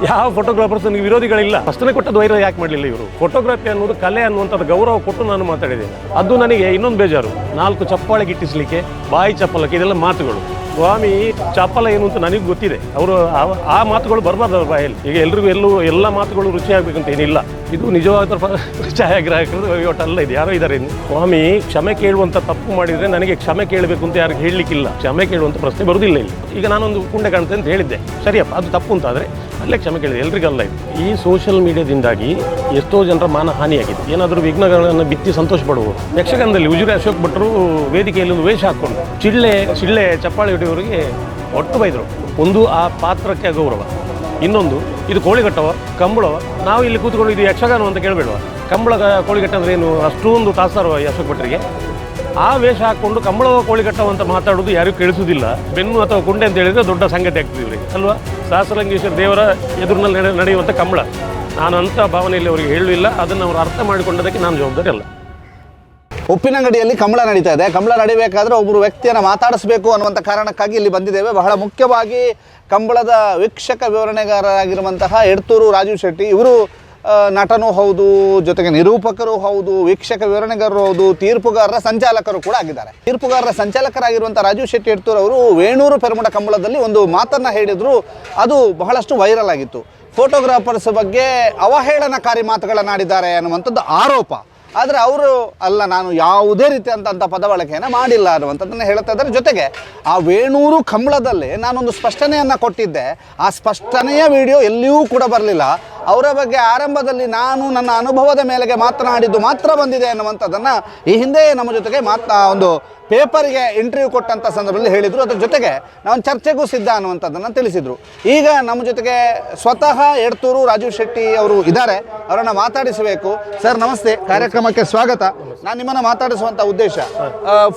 ಯಾವ ಫೋಟೋಗ್ರಾಫರ್ಸ್ ನನಗೆ ವಿರೋಧಿಗಳಿಲ್ಲ. ಫಸ್ಟ್ನೇ ಕೊಟ್ಟದ್ದು ವೈರಲ್ ಯಾಕೆ ಮಾಡಲಿಲ್ಲ ಇವರು? ಫೋಟೋಗ್ರಫಿ ಅನ್ನೋದು ಕಲೆ ಅನ್ನುವಂಥದ್ದು ಗೌರವ ಕೊಟ್ಟು ನಾನು ಮಾತಾಡಿದ್ದೇನೆ. ಅದು ನನಗೆ ಇನ್ನೊಂದು ಬೇಜಾರು, 4 ಚಪ್ಪಾಳೆ ಗಿಟ್ಟಿಸ್ಲಿಕ್ಕೆ ಬಾಯಿ ಚಪ್ಪಲಕ್ಕೆ ಇದೆಲ್ಲ ಮಾತುಗಳು. ಸ್ವಾಮಿ ಚಪ್ಪಲ ಏನು ಅಂತ ನನಗೆ ಗೊತ್ತಿದೆ. ಅವರು ಆ ಮಾತುಗಳು ಬರಬಾರ್ದು ಅವ್ರ ಬಾಯಲ್ಲಿ. ಈಗ ಎಲ್ರಿಗೂ ಎಲ್ಲ ಮಾತುಗಳು ರುಚಿ ಆಗಬೇಕಂತ ಏನಿಲ್ಲ. ಇದು ನಿಜವಾದ ಛಾಯಾಗ್ರಾಹಕರು ಒಟ್ಟಲ್ಲ, ಇದು ಯಾರೋ ಇದ್ದಾರೆ. ಸ್ವಾಮಿ ಕ್ಷಮೆ ಕೇಳುವಂಥ ತಪ್ಪು ಮಾಡಿದರೆ ನನಗೆ ಕ್ಷಮೆ ಕೇಳಬೇಕು ಅಂತ ಯಾರಿಗೆ ಹೇಳಲಿಕ್ಕಿಲ್ಲ. ಕ್ಷಮೆ ಕೇಳುವಂಥ ಪ್ರಶ್ನೆ ಬರುವುದಿಲ್ಲ ಇಲ್ಲಿ. ಈಗ ನಾನೊಂದು ಕುಂಡೆ ಕಾಣುತ್ತೆ ಅಂತ ಹೇಳಿದ್ದೆ, ಸರಿಯಪ್ಪ, ಅದು ತಪ್ಪು ಅಂತಾದರೆ ಅಲ್ಲೇ ಕ್ಷಮೆ ಕೇಳಿದೆ, ಎಲ್ರಿಗಲ್ಲ ಇದು. ಈ ಸೋಷಿಯಲ್ ಮೀಡಿಯಾದಿಂದಾಗಿ ಎಷ್ಟೋ ಜನರ ಮಾನಹಾನಿಯಾಗಿದೆ. ಏನಾದರೂ ವಿಘ್ನಗಳನ್ನು ಬಿತ್ತಿ ಸಂತೋಷ ಪಡುವರು. ಯಕ್ಷಗಾನದಲ್ಲಿ ಉಜಿರೆ ಅಶೋಕ್ ಭಟ್ರು ವೇದಿಕೆಯಲ್ಲಿ ಒಂದು ವೇಷ ಹಾಕ್ಕೊಂಡು ಸಿಳ್ಳೆ ಚಪ್ಪಾಳೆ ಹೊಡೆಯವರಿಗೆ ಒಟ್ಟು ಬೈದರು. ಒಂದು ಆ ಪಾತ್ರಕ್ಕೆ ಗೌರವ, ಇನ್ನೊಂದು ಇದು ಕೋಳಿಗಟ್ಟವ ಕಂಬಳವ, ನಾವು ಇಲ್ಲಿ ಕೂತ್ಕೊಂಡು ಇದು ಯಕ್ಷಗಾನ ಅಂತ ಕೇಳಬೇಡುವ. ಕಂಬಳ ಕೋಳಿಗಟ್ಟ ಅಂದರೆ ಏನು ಅಷ್ಟೊಂದು ತಾಸಾರವ ಅಶೋಕ್ ಭಟ್ರಿಗೆ? ಆ ವೇಷ ಹಾಕ್ಕೊಂಡು ಕಂಬಳವ ಕೋಳಿಗಟ್ಟವ ಅಂತ ಮಾತಾಡೋದು ಯಾರಿಗೂ ಕೇಳಿಸೋದಿಲ್ಲ. ಬೆನ್ನು ಅಥವಾ ಕುಂಡೆ ಅಂತ ಹೇಳಿದರೆ ದೊಡ್ಡ ಸಂಗತಿ ಆಗ್ತದೆ ಇವರಿಗೆ ಅಲ್ವಾ? ಸಹಸ್ರಲಿಂಗೇಶ್ವರ ದೇವರ ಎದುರಿನಲ್ಲಿ ನಡೆಯುವಂಥ ಕಂಬಳ. ನಾನು ಅಂಥ ಭಾವನೆಯಲ್ಲಿ ಅವರಿಗೆ ಹೇಳಲಿಲ್ಲ. ಅದನ್ನು ಅವರು ಅರ್ಥ ಮಾಡಿಕೊಂಡದಕ್ಕೆ ನಾನು ಜವಾಬ್ದಾರಿ ಅಲ್ಲ. ಉಪ್ಪಿನಂಗಡಿಯಲ್ಲಿ ಕಂಬಳ ನಡೀತಾ ಇದೆ. ಕಂಬಳ ನಡಿಬೇಕಾದ್ರೆ ಒಬ್ಬರು ವ್ಯಕ್ತಿಯನ್ನು ಮಾತಾಡಿಸಬೇಕು ಅನ್ನುವಂಥ ಕಾರಣಕ್ಕಾಗಿ ಇಲ್ಲಿ ಬಂದಿದ್ದೇವೆ. ಬಹಳ ಮುಖ್ಯವಾಗಿ ಕಂಬಳದ ವೀಕ್ಷಕ ವಿವರಣೆಗಾರರಾಗಿರುವಂತಹ ಎಡ್ತೂರು ರಾಜೀವ್ ಶೆಟ್ಟಿ ಇವರು ನಟನೂ ಹೌದು, ಜೊತೆಗೆ ನಿರೂಪಕರು ಹೌದು, ವೀಕ್ಷಕ ವಿವರಣೆಗಾರರು ಹೌದು, ತೀರ್ಪುಗಾರರ ಸಂಚಾಲಕರು ಕೂಡ ಆಗಿದ್ದಾರೆ. ತೀರ್ಪುಗಾರರ ಸಂಚಾಲಕರಾಗಿರುವಂಥ ರಾಜೀವ್ ಶೆಟ್ಟಿ ಎಡ್ತೂರು ಅವರು ವೇಣೂರು ಪೆರ್ಮುಡ ಕಂಬಳದಲ್ಲಿ ಒಂದು ಮಾತನ್ನು ಹೇಳಿದರು. ಅದು ಬಹಳಷ್ಟು ವೈರಲ್ ಆಗಿತ್ತು. ಫೋಟೋಗ್ರಾಫರ್ಸ್ ಬಗ್ಗೆ ಅವಹೇಳನಕಾರಿ ಮಾತುಗಳನ್ನಾಡಿದ್ದಾರೆ ಅನ್ನುವಂಥದ್ದು ಆರೋಪ. ಆದರೆ ಅವರು ಅಲ್ಲ, ನಾನು ಯಾವುದೇ ರೀತಿಯಂಥ ಪದ ಬಳಕೆಯನ್ನು ಮಾಡಿಲ್ಲ ಅನ್ನುವಂಥದ್ದನ್ನು ಹೇಳ್ತಾ ಇದ್ದಾರೆ. ಜೊತೆಗೆ ಆ ವೇಣೂರು ಕಂಬಳದಲ್ಲಿ ನಾನೊಂದು ಸ್ಪಷ್ಟನೆಯನ್ನು ಕೊಟ್ಟಿದ್ದೆ. ಆ ಸ್ಪಷ್ಟನೆಯ ವಿಡಿಯೋ ಎಲ್ಲಿಯೂ ಕೂಡ ಬರಲಿಲ್ಲ. ಅವರ ಬಗ್ಗೆ ಆರಂಭದಲ್ಲಿ ನಾನು ನನ್ನ ಅನುಭವದ ಮೇಲೆಗೆ ಮಾತನಾಡಿದ್ದು ಮಾತ್ರ ಬಂದಿದೆ ಅನ್ನುವಂಥದ್ದನ್ನು ಈ ಹಿಂದೆ ನಮ್ಮ ಜೊತೆಗೆ ಒಂದು ಪೇಪರ್ಗೆ ಇಂಟರ್ವ್ಯೂ ಕೊಟ್ಟಂಥ ಸಂದರ್ಭದಲ್ಲಿ ಹೇಳಿದರು. ಅದ್ರ ಜೊತೆಗೆ ನಾವು ಚರ್ಚೆಗೂ ಸಿದ್ಧ ಅನ್ನುವಂಥದ್ದನ್ನು ತಿಳಿಸಿದರು. ಈಗ ನಮ್ಮ ಜೊತೆಗೆ ಸ್ವತಃ ಎಡ್ತೂರು ರಾಜೀವ್ ಶೆಟ್ಟಿ ಅವರು ಇದ್ದಾರೆ. ಅವರನ್ನು ಮಾತಾಡಿಸಬೇಕು. ಸರ್ ನಮಸ್ತೆ, ಕಾರ್ಯಕ್ರಮಕ್ಕೆ ಸ್ವಾಗತ. ನಾನು ನಿಮ್ಮನ್ನು ಮಾತಾಡಿಸುವಂಥ ಉದ್ದೇಶ,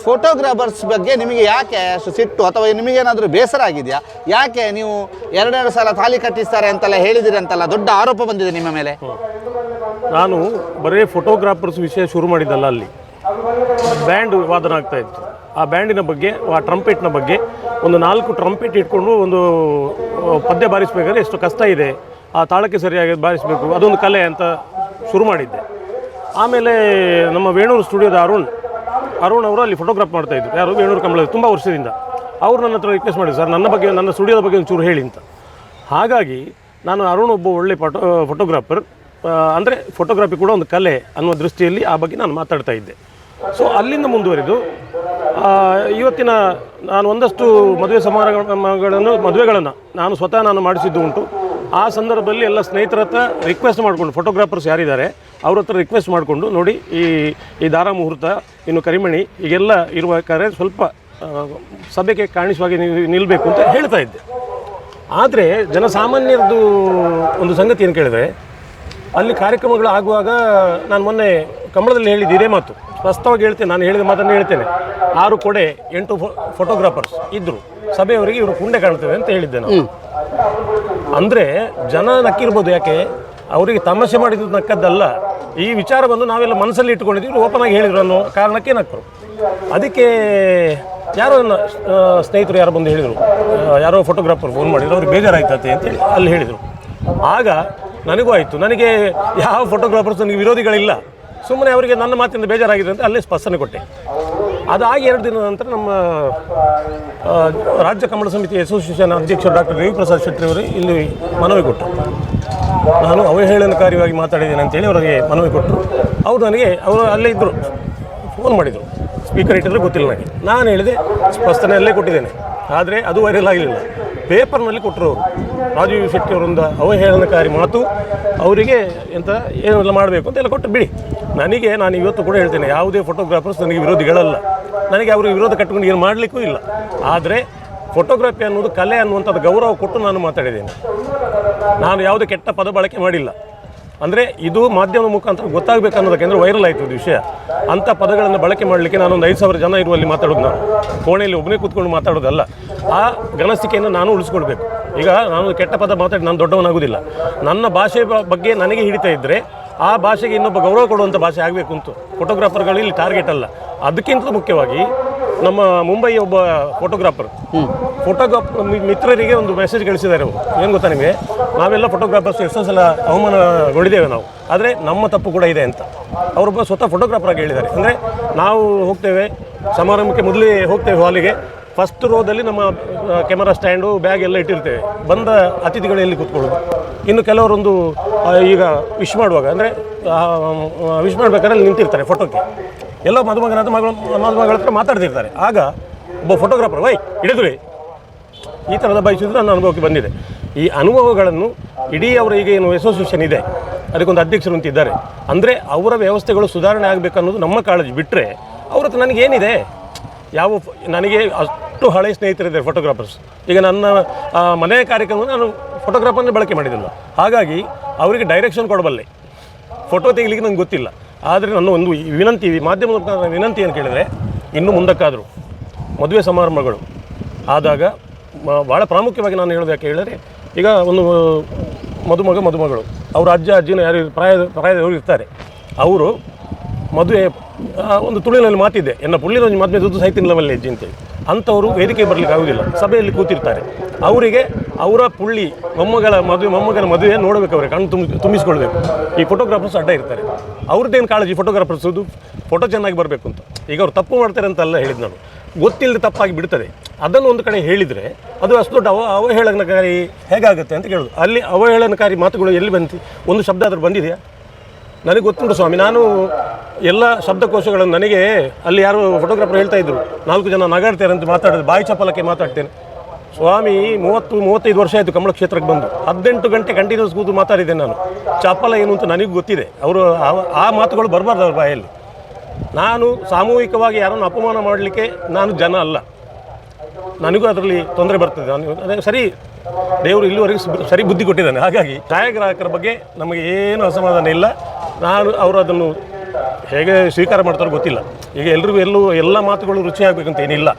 ಫೋಟೋಗ್ರಾಫರ್ಸ್ ಬಗ್ಗೆ ನಿಮಗೆ ಯಾಕೆ ಅಷ್ಟು ಸಿಟ್ಟು ಅಥವಾ ನಿಮಗೇನಾದರೂ ಬೇಸರ ಆಗಿದೆಯಾ? ಯಾಕೆ ನೀವು 2 ಸಲ ತಾಲಿ ಕಟ್ಟಿಸ್ತಾರೆ ಅಂತೆಲ್ಲ ಹೇಳಿದಿರಿ ಅಂತೆಲ್ಲ ದೊಡ್ಡ ಆರೋಪ ಬಂದಿದೆ ನಿಮ್ಮ ಮೇಲೆ. ನಾನು ಬರೀ ಫೋಟೋಗ್ರಾಫರ್ಸ್ ವಿಷಯ ಶುರು ಮಾಡಿದ್ದಲ್ಲ, ಅಲ್ಲಿ ಬ್ಯಾಂಡ್ ವಾದನ ಆಗ್ತಾ ಇತ್ತು. ಆ ಬ್ಯಾಂಡಿನ ಬಗ್ಗೆ, ಆ ಟ್ರಂಪೆಟ್ನ ಬಗ್ಗೆ, ಒಂದು 4 ಟ್ರಂಪೆಟ್ ಇಟ್ಕೊಂಡು ಒಂದು ಪದ್ಯ ಬಾರಿಸಬೇಕಾದ್ರೆ ಎಷ್ಟು ಕಷ್ಟ ಇದೆ, ಆ ತಾಳಕ್ಕೆ ಸರಿಯಾಗಿ ಬಾರಿಸಬೇಕು, ಅದೊಂದು ಕಲೆ ಅಂತ ಶುರು ಮಾಡಿದ್ದೆ. ಆಮೇಲೆ ನಮ್ಮ ವೇಣೂರು ಸ್ಟುಡಿಯೋದ ಅರುಣ್ ಅವರು ಅಲ್ಲಿ ಫೋಟೋಗ್ರಾಫ್ ಮಾಡ್ತಾಯಿದ್ರು. ಯಾರು? ವೇಣೂರು ಕಂಬಳ, ತುಂಬ ವರ್ಷದಿಂದ. ಅವರು ನನ್ನ ಹತ್ರ ರಿಕ್ವೆಸ್ಟ್ ಮಾಡಿದ್ರು, ಸರ್ ನನ್ನ ಬಗ್ಗೆ, ನನ್ನ ಸ್ಟುಡಿಯೋದ ಬಗ್ಗೆ ಒಂದು ಚೂರು ಹೇಳಿ ಅಂತ. ಹಾಗಾಗಿ ನಾನು ಅರುಣ್ ಒಬ್ಬ ಒಳ್ಳೆ ಫೋಟೋಗ್ರಾಫರ್, ಅಂದರೆ ಫೋಟೋಗ್ರಫಿ ಕೂಡ ಒಂದು ಕಲೆ ಅನ್ನುವ ದೃಷ್ಟಿಯಲ್ಲಿ ಆ ಬಗ್ಗೆ ನಾನು ಮಾತಾಡ್ತಾ ಇದ್ದೆ. ಸೊ ಅಲ್ಲಿಂದ ಮುಂದುವರಿದು ಇವತ್ತಿನ ನಾನು ಒಂದಷ್ಟು ಮದುವೆಗಳನ್ನು ನಾನು ಸ್ವತಃ ಮಾಡಿಸಿದ್ದು ಉಂಟು. ಆ ಸಂದರ್ಭದಲ್ಲಿ ಎಲ್ಲ ಸ್ನೇಹಿತರ ಹತ್ರ ರಿಕ್ವೆಸ್ಟ್ ಮಾಡಿಕೊಂಡು, ಫೋಟೋಗ್ರಾಫರ್ಸ್ ಯಾರಿದ್ದಾರೆ ಅವ್ರ ಹತ್ರ ರಿಕ್ವೆಸ್ಟ್ ಮಾಡಿಕೊಂಡು, ನೋಡಿ ಈ ದಾರ ಮುಹೂರ್ತ, ಇನ್ನು ಕರಿಮಣಿ ಹೀಗೆಲ್ಲ ಇರುವಾಗಾದ್ರೆ ಸ್ವಲ್ಪ ಸಭೆಗೆ ಕಾಣಿಸುವಾಗಿ ನಿಲ್ಲಬೇಕು ಅಂತ ಹೇಳ್ತಾ ಇದ್ದೆ. ಆದರೆ ಜನಸಾಮಾನ್ಯರದ್ದು ಒಂದು ಸಂಗತಿ ಏನು ಕೇಳಿದರೆ, ಅಲ್ಲಿ ಕಾರ್ಯಕ್ರಮಗಳು ಆಗುವಾಗ ನಾನು ಮೊನ್ನೆ ಕಂಬಳದಲ್ಲಿ ಹೇಳಿದ್ದು ಇದೇ ಮಾತು, ಸ್ಪಷ್ಟವಾಗಿ ಹೇಳ್ತೇನೆ. ನಾನು ಹೇಳಿದ ಮಾತನ್ನು ಹೇಳ್ತೇನೆ. 6 ಕೊಡೆ 8 ಫೋಟೋಗ್ರಾಫರ್ಸ್ ಇದ್ದರು. ಸಭೆಯವರಿಗೆ ಇವರು ಕುಂಡೆ ಕಾಣ್ತೇವೆ ಅಂತ ಹೇಳಿದ್ದೆ ನಾನು. ಅಂದರೆ ಜನ ನಕ್ಕಿರ್ಬೋದು, ಯಾಕೆ ಅವರಿಗೆ ತಮಾಷೆ ಮಾಡಿದ್ದು ನಕ್ಕದ್ದಲ್ಲ. ಈ ವಿಚಾರವನ್ನು ನಾವೆಲ್ಲ ಮನಸ್ಸಲ್ಲಿ ಇಟ್ಕೊಂಡಿದ್ದೀವಿ, ಓಪನ್ ಆಗಿ ಹೇಳಿದ್ರು ಅನ್ನೋ ಕಾರಣಕ್ಕೆ ನಕ್ಕರು. ಅದಕ್ಕೆ ಯಾರೋ ನನ್ನ ಸ್ನೇಹಿತರು ಯಾರೋ ಬಂದು ಹೇಳಿದರು, ಯಾರೋ ಫೋಟೋಗ್ರಾಫರ್ ಫೋನ್ ಮಾಡಿದ್ರು, ಅವ್ರಿಗೆ ಬೇಜಾರಾಯ್ತತೆ ಅಂತೇಳಿ ಅಲ್ಲಿ ಹೇಳಿದರು. ಆಗ ನನಗೂ ಆಯಿತು, ನನಗೆ ಯಾವ ಫೋಟೋಗ್ರಾಫರ್ಸ್ ನನಗೆ ವಿರೋಧಿಗಳಿಲ್ಲ, ಸುಮ್ಮನೆ ಅವರಿಗೆ ನನ್ನ ಮಾತಿಂದ ಬೇಜಾರಾಗಿದೆ ಅಂತ ಅಲ್ಲೇ ಸ್ಪಷ್ಟನೆ ಕೊಟ್ಟೆ. ಅದಾಗಿ 2 ದಿನದ ನಂತರ ನಮ್ಮ ರಾಜ್ಯ ಕನ್ನಡ ಸಮಿತಿ ಅಸೋಸಿಯೇಷನ್ ಅಧ್ಯಕ್ಷರು ಡಾಕ್ಟರ್ ರವಿ ಪ್ರಸಾದ್ ಶೆಟ್ಟಿ ಅವರು ಇಲ್ಲಿ ಮನವಿ ಕೊಟ್ಟರು. ನಾನು ಅವಹೇಳನಕಾರಿಯಾಗಿ ಮಾತಾಡಿದ್ದೇನೆ ಅಂತೇಳಿ ಅವರಿಗೆ ಮನವಿ ಕೊಟ್ಟರು. ಅವರು ಅಲ್ಲೇ ಇದ್ದರು, ಫೋನ್ ಮಾಡಿದರು, ಸ್ಪೀಕರ್ ಇಟ್ಟಿದ್ರೆ ಗೊತ್ತಿಲ್ಲ ನನಗೆ. ನಾನು ಹೇಳಿದೆ, ಸ್ಪಷ್ಟನೆ ಅಲ್ಲೇ ಕೊಟ್ಟಿದ್ದೇನೆ. ಆದರೆ ಅದು ವೈರಲ್ ಆಗಲಿಲ್ಲ. ಪೇಪರ್ನಲ್ಲಿ ಕೊಟ್ಟರು ಅವರು. ರಾಜೀವ್ ಶೆಟ್ಟಿ ಅವರೊಂದು ಅವಹೇಳನಕಾರಿ ಮಾತು, ಅವರಿಗೆ ಏನೆಲ್ಲ ಮಾಡಬೇಕು ಅಂತೆಲ್ಲ ಕೊಟ್ಟು ಬಿಡಿ. ನಾನು ಇವತ್ತು ಕೂಡ ಹೇಳ್ತೇನೆ, ಯಾವುದೇ ಫೋಟೋಗ್ರಾಫರ್ಸ್ ನನಗೆ ವಿರೋಧಿಗಳಲ್ಲ. ನನಗೆ ಅವರು ವಿರೋಧ ಕಟ್ಟಿಕೊಂಡು ಏನು ಮಾಡಲಿಕ್ಕೂ ಇಲ್ಲ. ಆದರೆ ಫೋಟೋಗ್ರಫಿ ಅನ್ನೋದು ಕಲೆ ಅನ್ನುವಂಥದ್ದು ಗೌರವ ಕೊಟ್ಟು ನಾನು ಮಾತಾಡಿದ್ದೇನೆ. ನಾನು ಯಾವುದೇ ಕೆಟ್ಟ ಪದ ಬಳಕೆ ಮಾಡಿಲ್ಲ. ಅಂದರೆ ಇದು ಮಾಧ್ಯಮದ ಮುಖಾಂತರ ಗೊತ್ತಾಗಬೇಕು ಅನ್ನೋದಕ್ಕೆ, ಅಂದರೆ ವೈರಲ್ ಆಯಿತು ಇದು ವಿಷಯ. ಅಂಥ ಪದಗಳನ್ನು ಬಳಕೆ ಮಾಡಲಿಕ್ಕೆ ನಾನೊಂದು 5,000 ಜನ ಇರುವಲ್ಲಿ ಮಾತಾಡೋದು, ನಾನು ಕೋಣೆಯಲ್ಲಿ ಒಬ್ಬನೇ ಕೂತ್ಕೊಂಡು ಮಾತಾಡೋದಲ್ಲ. ಆ ಘನಸ್ಥಿಕೆಯನ್ನು ನಾನು ಉಳಿಸ್ಕೊಳ್ಬೇಕು. ಈಗ ನಾನು ಕೆಟ್ಟ ಪದ ಮಾತಾಡಿ ನಾನು ದೊಡ್ಡವನಾಗೋದಿಲ್ಲ. ನನ್ನ ಭಾಷೆ ಬಗ್ಗೆ ನನಗೆ ಹಿಡಿತಾ ಇದ್ದರೆ ಆ ಭಾಷೆಗೆ ಇನ್ನೊಬ್ಬ ಗೌರವ ಕೊಡುವಂಥ ಭಾಷೆ ಆಗಬೇಕು ಅಂತ ಫೋಟೋಗ್ರಾಫರ್ಗಳು ಇಲ್ಲಿ ಟಾರ್ಗೆಟ್ ಅಲ್ಲ. ಅದಕ್ಕಿಂತ ಮುಖ್ಯವಾಗಿ ನಮ್ಮ ಮುಂಬೈ ಒಬ್ಬ ಫೋಟೋಗ್ರಾಫರ್ ಮಿತ್ರರಿಗೆ ಒಂದು ಮೆಸೇಜ್ ಕಳಿಸಿದ್ದಾರೆ ಅವರು. ಏನು ಗೊತ್ತಾ ನಿಮಗೆ, ನಾವೆಲ್ಲ ಫೋಟೋಗ್ರಾಫರ್ಸ್ ಎಷ್ಟೋ ಸಲ ಅವಮಾನಗೊಂಡಿದ್ದೇವೆ ನಾವು, ಆದರೆ ನಮ್ಮ ತಪ್ಪು ಕೂಡ ಇದೆ ಅಂತ ಅವರೊಬ್ಬ ಸ್ವತಃ ಫೋಟೋಗ್ರಾಫರ್ ಆಗಿ ಹೇಳಿದ್ದಾರೆ. ಅಂದರೆ ನಾವು ಹೋಗ್ತೇವೆ ಸಮಾರಂಭಕ್ಕೆ ಮೊದಲೇ ಹೋಗ್ತೇವೆ ಹಾಲಿಗೆ, ಫಸ್ಟ್ ರೋದಲ್ಲಿ ನಮ್ಮ ಕ್ಯಾಮರಾ ಸ್ಟ್ಯಾಂಡು ಬ್ಯಾಗ್ ಎಲ್ಲ ಇಟ್ಟಿರ್ತೇವೆ, ಬಂದ ಅತಿಥಿಗಳು ಎಲ್ಲಿ ಕೂತ್ಕೊಳ್ಳೋದು. ಇನ್ನು ಕೆಲವರೊಂದು ಈಗ ವಿಶ್ ಮಾಡುವಾಗ ಅಂದರೆ ವಿಶ್ ಮಾಡ್ಬೇಕಾದ್ರೆ ಅಲ್ಲಿ ನಿಂತಿರ್ತಾರೆ ಫೋಟೋಕ್ಕೆ, ಎಲ್ಲ ಮದುಮಗಳ ಹತ್ರ ಮಾತಾಡ್ತಿರ್ತಾರೆ. ಆಗ ಒಬ್ಬ ಫೋಟೋಗ್ರಾಫರ್ ಹಿಡಿದ್ರಿ ಈ ಥರದ ಬಯಸಿದ್ರು ನನ್ನ ಅನುಭವಕ್ಕೆ ಬಂದಿದೆ. ಈ ಅನುಭವಗಳನ್ನು ಇಡೀ ಅವರ ಈಗ ಏನು ಅಸೋಸಿಯೇಷನ್ ಇದೆ ಅದಕ್ಕೊಂದು ಅಧ್ಯಕ್ಷರು ಅಂತಿದ್ದಾರೆ, ಅಂದರೆ ಅವರ ವ್ಯವಸ್ಥೆಗಳು ಸುಧಾರಣೆ ಆಗಬೇಕನ್ನೋದು ನಮ್ಮ ಕಾಳಜಿ. ಬಿಟ್ಟರೆ ಅವ್ರ ಹತ್ರ ನನಗೇನಿದೆ, ನನಗೆ ಅಷ್ಟು ಹಳೆಯ ಸ್ನೇಹಿತರಿದ್ದಾರೆ ಫೋಟೋಗ್ರಾಫರ್ಸ್. ಈಗ ನನ್ನ ಮನೆಯ ಕಾರ್ಯಕ್ರಮವನ್ನು ನಾನು ಫೋಟೋಗ್ರಾಫರ್ನೇ ಬಳಕೆ ಮಾಡಿದ್ದಿಲ್ಲ, ಹಾಗಾಗಿ ಅವರಿಗೆ ಡೈರೆಕ್ಷನ್ ಕೊಡಬಲ್ಲೆ, ಫೋಟೋ ತೆಗಿಲಿಕ್ಕೆ ನಂಗೆ ಗೊತ್ತಿಲ್ಲ. ಆದರೆ ನನ್ನ ಒಂದು ವಿನಂತಿ, ಮಾಧ್ಯಮದ ವಿನಂತಿ ಏನು ಕೇಳಿದರೆ, ಇನ್ನು ಮುಂದಕ್ಕಾದರೂ ಮದುವೆ ಸಮಾರಂಭಗಳು ಆದಾಗ ಭಾಳ ಪ್ರಾಮುಖ್ಯವಾಗಿ ನಾನು ಹೇಳೋದು ಯಾಕೆ ಹೇಳಿದರೆ, ಈಗ ಒಂದು ಮದುಮಗಳು ಅವರ ಅಜ್ಜಿನ ಯಾರು ಪ್ರಾಯದವರು ಇರ್ತಾರೆ, ಅವರು ಮದುವೆ ಒಂದು ತುಳಿನಲ್ಲಿ ಮಾತಿದೆ, ಎನ್ನ ಪುಳ್ಳಿನ ಮದುವೆ ದುಡ್ಡು ಸೈತಿಲ್ಲವಲ್ಲ ಹೆಜ್ಜೆ ಅಂತೇಳಿ, ಅಂಥವರು ವೇದಿಕೆ ಬರಲಿಕ್ಕೆ ಆಗೋದಿಲ್ಲ, ಸಭೆಯಲ್ಲಿ ಕೂತಿರ್ತಾರೆ. ಅವರಿಗೆ ಅವರ ಪುಳ್ಳಿ ಮೊಮ್ಮಗನ ಮದುವೆ ನೋಡಬೇಕು, ಅವರಿಗೆ ಕಣ್ಣು ತುಂಬಿಸ್ಕೊಳ್ಬೇಕು. ಈ ಫೋಟೋಗ್ರಾಫರ್ಸ್ ಅಡ್ಡ ಇರ್ತಾರೆ, ಅವ್ರದ್ದೇನು ಕಾಳಜಿ ಫೋಟೋಗ್ರಾಫರ್ಸದು ಫೋಟೋ ಚೆನ್ನಾಗಿ ಬರಬೇಕು ಅಂತ. ಈಗ ಅವ್ರು ತಪ್ಪು ಮಾಡ್ತಾರೆ ಅಂತೆಲ್ಲ ಹೇಳಿದ್ದು ನಾನು, ಗೊತ್ತಿಲ್ಲದೆ ತಪ್ಪಾಗಿ ಬಿಡ್ತದೆ. ಅದನ್ನು ಒಂದು ಕಡೆ ಹೇಳಿದರೆ ಅದು ಅಷ್ಟು ದೊಡ್ಡ ಅವಹೇಳನಕಾರಿ ಹೇಗಾಗುತ್ತೆ ಅಂತ ಕೇಳೋದು. ಅಲ್ಲಿ ಅವಹೇಳನಕಾರಿ ಮಾತುಗಳು ಎಲ್ಲಿ ಬಂತು, ಒಂದು ಶಬ್ದ ಆದರೂ ಬಂದಿದೆಯಾ? ನನಗೆ ಗೊತ್ತುಂಟು ಸ್ವಾಮಿ, ನಾನು ಎಲ್ಲ ಶಬ್ದಕೋಶಗಳನ್ನು, ನನಗೆ ಅಲ್ಲಿ ಯಾರು ಫೋಟೋಗ್ರಾಫರ್ ಹೇಳ್ತಾ ಇದ್ರು 4 ಜನ ನಗಾಡ್ತಾರೆ ಅಂತ ಮಾತಾಡೋದು, ಬಾಯಿ ಚಪಲಕ್ಕೆ ಮಾತಾಡ್ತೇನೆ ಸ್ವಾಮಿ. 30-35 ವರ್ಷ ಆಯಿತು ಕಮಲ ಕ್ಷೇತ್ರಕ್ಕೆ ಬಂದು, 18 ಗಂಟೆ ಕಂಟಿನ್ಯೂಸ್ ಕೂತು ಮಾತಾಡಿದ್ದೇನೆ ನಾನು. ಚಪಲ ಏನು ಅಂತ ನನಗೆ ಗೊತ್ತಿದೆ. ಅವರು ಆ ಮಾತುಗಳು ಬರಬಾರ್ದು ಅವ್ರ ಬಾಯಲ್ಲಿ. ನಾನು ಸಾಮೂಹಿಕವಾಗಿ ಯಾರನ್ನು ಅಪಮಾನ ಮಾಡಲಿಕ್ಕೆ ನಾನು ಜನ ಅಲ್ಲ, ನನಗೂ ಅದರಲ್ಲಿ ತೊಂದರೆ ಬರ್ತದೆ. ಅದೇ ಸರಿ, ದೇವರು ಇಲ್ಲಿವರೆಗೆ ಸರಿ ಬುದ್ಧಿ ಕೊಟ್ಟಿದ್ದಾನೆ. ಹಾಗಾಗಿ ಛಾಯಾಗ್ರಾಹಕರ ಬಗ್ಗೆ ನಮಗೆ ಏನು ಅಸಮಾಧಾನ ಇಲ್ಲ. ಅವರು ಅದನ್ನು ಹೇಗೆ ಸ್ವೀಕಾರ ಮಾಡ್ತಾರೋ ಗೊತ್ತಿಲ್ಲ. ಈಗ ಎಲ್ರಿಗೂ ಎಲ್ಲ ಮಾತುಗಳು ರುಚಿ ಆಗಬೇಕಂತ ಏನಿಲ್ಲ.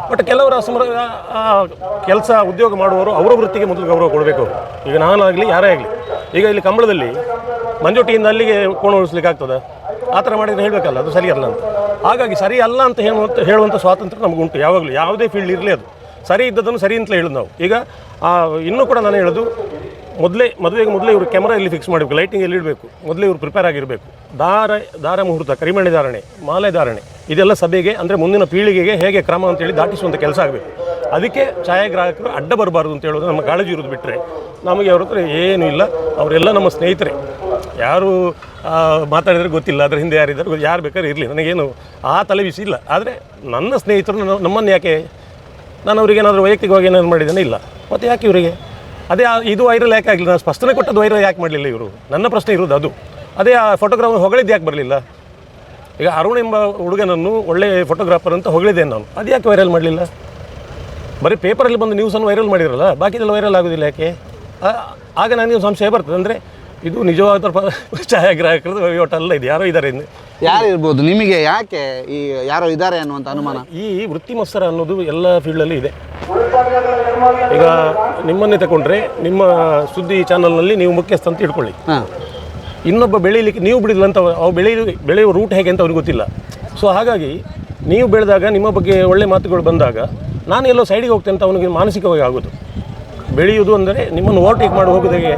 ಬಟ್ ಕೆಲವರು ಕೆಲಸ ಉದ್ಯೋಗ ಮಾಡುವವರು ಅವರ ವೃತ್ತಿಗೆ ಮೊದಲು ಗೌರವ ಕೊಡಬೇಕು. ಈಗ ನಾನಾಗಲಿ ಯಾರೇ ಆಗಲಿ, ಈಗ ಇಲ್ಲಿ ಕಂಬಳದಲ್ಲಿ ಮಂಜೋಟಿಯಿಂದ ಅಲ್ಲಿಗೆ ಕೋಣ ಉಳಿಸ್ಲಿಕ್ಕೆ ಆಗ್ತದೆ, ಆ ಥರ ಮಾಡಿದರೆ ಹೇಳಬೇಕಲ್ಲ, ಅದು ಸರಿಯಲ್ಲ ಅಂತ. ಹಾಗಾಗಿ ಸರಿ ಅಲ್ಲ ಅಂತ ಹೇಳುವಂಥ ಸ್ವಾತಂತ್ರ್ಯ ನಮಗುಂಟು ಯಾವಾಗಲೂ, ಯಾವುದೇ ಫೀಲ್ಡ್ ಇರಲಿ. ಅದು ಸರಿ ಇದ್ದದನ್ನು ಸರಿ ಅಂತಲೇ ಹೇಳೋದು ನಾವು. ಈಗ ಇನ್ನೂ ಕೂಡ ನಾನು ಹೇಳೋದು, ಮದುವೆಗೆ ಮೊದಲೇ ಇವರು ಕ್ಯಾಮ್ರಾ ಎಲ್ಲಿ ಫಿಕ್ಸ್ ಮಾಡಬೇಕು, ಲೈಟಿಂಗ್ ಎಲ್ಲಿ ಇಡಬೇಕು, ಮೊದಲೇ ಇವರು ಪ್ರಿಪೇರ್ ಆಗಿರಬೇಕು. ದಾರ ಮುಹೂರ್ತ, ಕರಿಮಣಿ ಧಾರಣೆ, ಮಾಲೆ ಧಾರಣೆ, ಇದೆಲ್ಲ ಸಭೆಗೆ ಅಂದರೆ ಮುಂದಿನ ಪೀಳಿಗೆಗೆ ಹೇಗೆ ಕ್ರಮ ಅಂತೇಳಿ ದಾಟಿಸುವಂಥ ಕೆಲಸ ಆಗಬೇಕು. ಅದಕ್ಕೆ ಛಾಯಾಗ್ರಾಹಕರು ಅಡ್ಡ ಬರಬಾರ್ದು ಅಂತ ಹೇಳೋದು ನಮ್ಮ ಕಾಳಜಿ ಇರೋದು. ಬಿಟ್ಟರೆ ನಮಗೆ ಅವ್ರ ಹತ್ರ ಏನೂ ಇಲ್ಲ. ಅವರೆಲ್ಲ ನಮ್ಮ ಸ್ನೇಹಿತರೆ, ಯಾರು ಮಾತಾಡಿದರೆ ಗೊತ್ತಿಲ್ಲ, ಅದರ ಹಿಂದೆ ಯಾರಿದ್ದಾರೆ, ಯಾರು ಬೇಕಾದ್ರೆ ಇರಲಿ, ನನಗೇನು ಆ ತಲೆಬಿಸಿ ಇಲ್ಲ. ಆದರೆ ನನ್ನ ಸ್ನೇಹಿತರು ನಮ್ಮನ್ನು ಯಾಕೆ, ನಾನು ಅವ್ರಿಗೆ ಏನಾದರೂ ವೈಯಕ್ತಿಕವಾಗಿ ಏನಾದ್ರು ಮಾಡಿದ್ದೇನೆ ಇಲ್ಲ, ಮತ್ತು ಯಾಕೆ ಇವರಿಗೆ ಅದೇ ಇದು ವೈರಲ್ ಯಾಕೆ ಆಗಲಿಲ್ಲ? ನಾನು ಸ್ಪಷ್ಟನೆ ಕೊಟ್ಟದ್ದು ವೈರಲ್ ಯಾಕೆ ಮಾಡಲಿಲ್ಲ ಇವರು? ನನ್ನ ಪ್ರಶ್ನೆ ಇರೋದು ಅದು. ಅದೇ ಆ ಫೋಟೋಗ್ರಾಫರ್ ಹೊಗಳಿದ್ದು ಯಾಕೆ ಬರಲಿಲ್ಲ? ಈಗ ಅರುಣ್ ಎಂಬ ಹುಡುಗನನ್ನು ಒಳ್ಳೆ ಫೋಟೋಗ್ರಾಫರ್ ಅಂತ ಹೊಗಳಿದ್ದೇನೆ ನಾನು, ಅದು ಯಾಕೆ ವೈರಲ್ ಮಾಡಲಿಲ್ಲ? ಬರೀ ಪೇಪರಲ್ಲಿ ಬಂದು ನ್ಯೂಸನ್ನು ವೈರಲ್ ಮಾಡಿರಲ್ಲ, ಬಾಕಿದೆಲ್ಲ ವೈರಲ್ ಆಗೋದಿಲ್ಲ ಯಾಕೆ? ಆಗ ನನಗೆ ಸಂಶಯ ಬರ್ತದೆ. ಅಂದರೆ ಇದು ನಿಜವಾದ ಛಾಯಾಗ್ರಾಹಕರದ್ದು ವಹಿವಾಟಲ್ಲ, ಇದು ಯಾರೋ ಇದ್ದಾರೆ. ಯಾರು ಇರ್ಬೋದು ನಿಮಗೆ ಯಾಕೆ ಈ ಯಾರೋ ಇದ್ದಾರೆ ಅನ್ನುವಂಥ ಅನುಮಾನ? ಈ ವೃತ್ತಿ ಮತ್ಸರ ಅನ್ನೋದು ಎಲ್ಲ ಫೀಲ್ಡಲ್ಲಿ ಇದೆ. ಈಗ ನಿಮ್ಮನ್ನೇ ತಗೊಂಡ್ರೆ, ನಿಮ್ಮ ಸುದ್ದಿ ಚಾನಲ್ನಲ್ಲಿ ನೀವು ಮುಖ್ಯಸ್ಥ ಅಂತ ಇಟ್ಕೊಳ್ಳಿ, ಇನ್ನೊಬ್ಬ ಬೆಳೀಲಿಕ್ಕೆ ನೀವು ಬಿಡಿಲ್ಲ ಅಂತ, ಅವು ಬೆಳೆಯುವ ರೂಟ್ ಹೇಗೆ ಅಂತ ಅವ್ರಿಗೆ ಗೊತ್ತಿಲ್ಲ. ಸೊ ಹಾಗಾಗಿ ನೀವು ಬೆಳೆದಾಗ, ನಿಮ್ಮ ಬಗ್ಗೆ ಒಳ್ಳೆ ಮಾತುಗಳು ಬಂದಾಗ, ನಾನು ಎಲ್ಲೋ ಸೈಡಿಗೆ ಹೋಗ್ತೇನೆ ಅಂತ ಅವನಿಗೆ ಮಾನಸಿಕವಾಗಿ ಆಗೋದು. ಬೆಳೆಯುವುದು ಅಂದರೆ ನಿಮ್ಮನ್ನು ಓವರ್ಟೇಕ್ ಮಾಡಿ ಹೋಗೋದಾಗೆ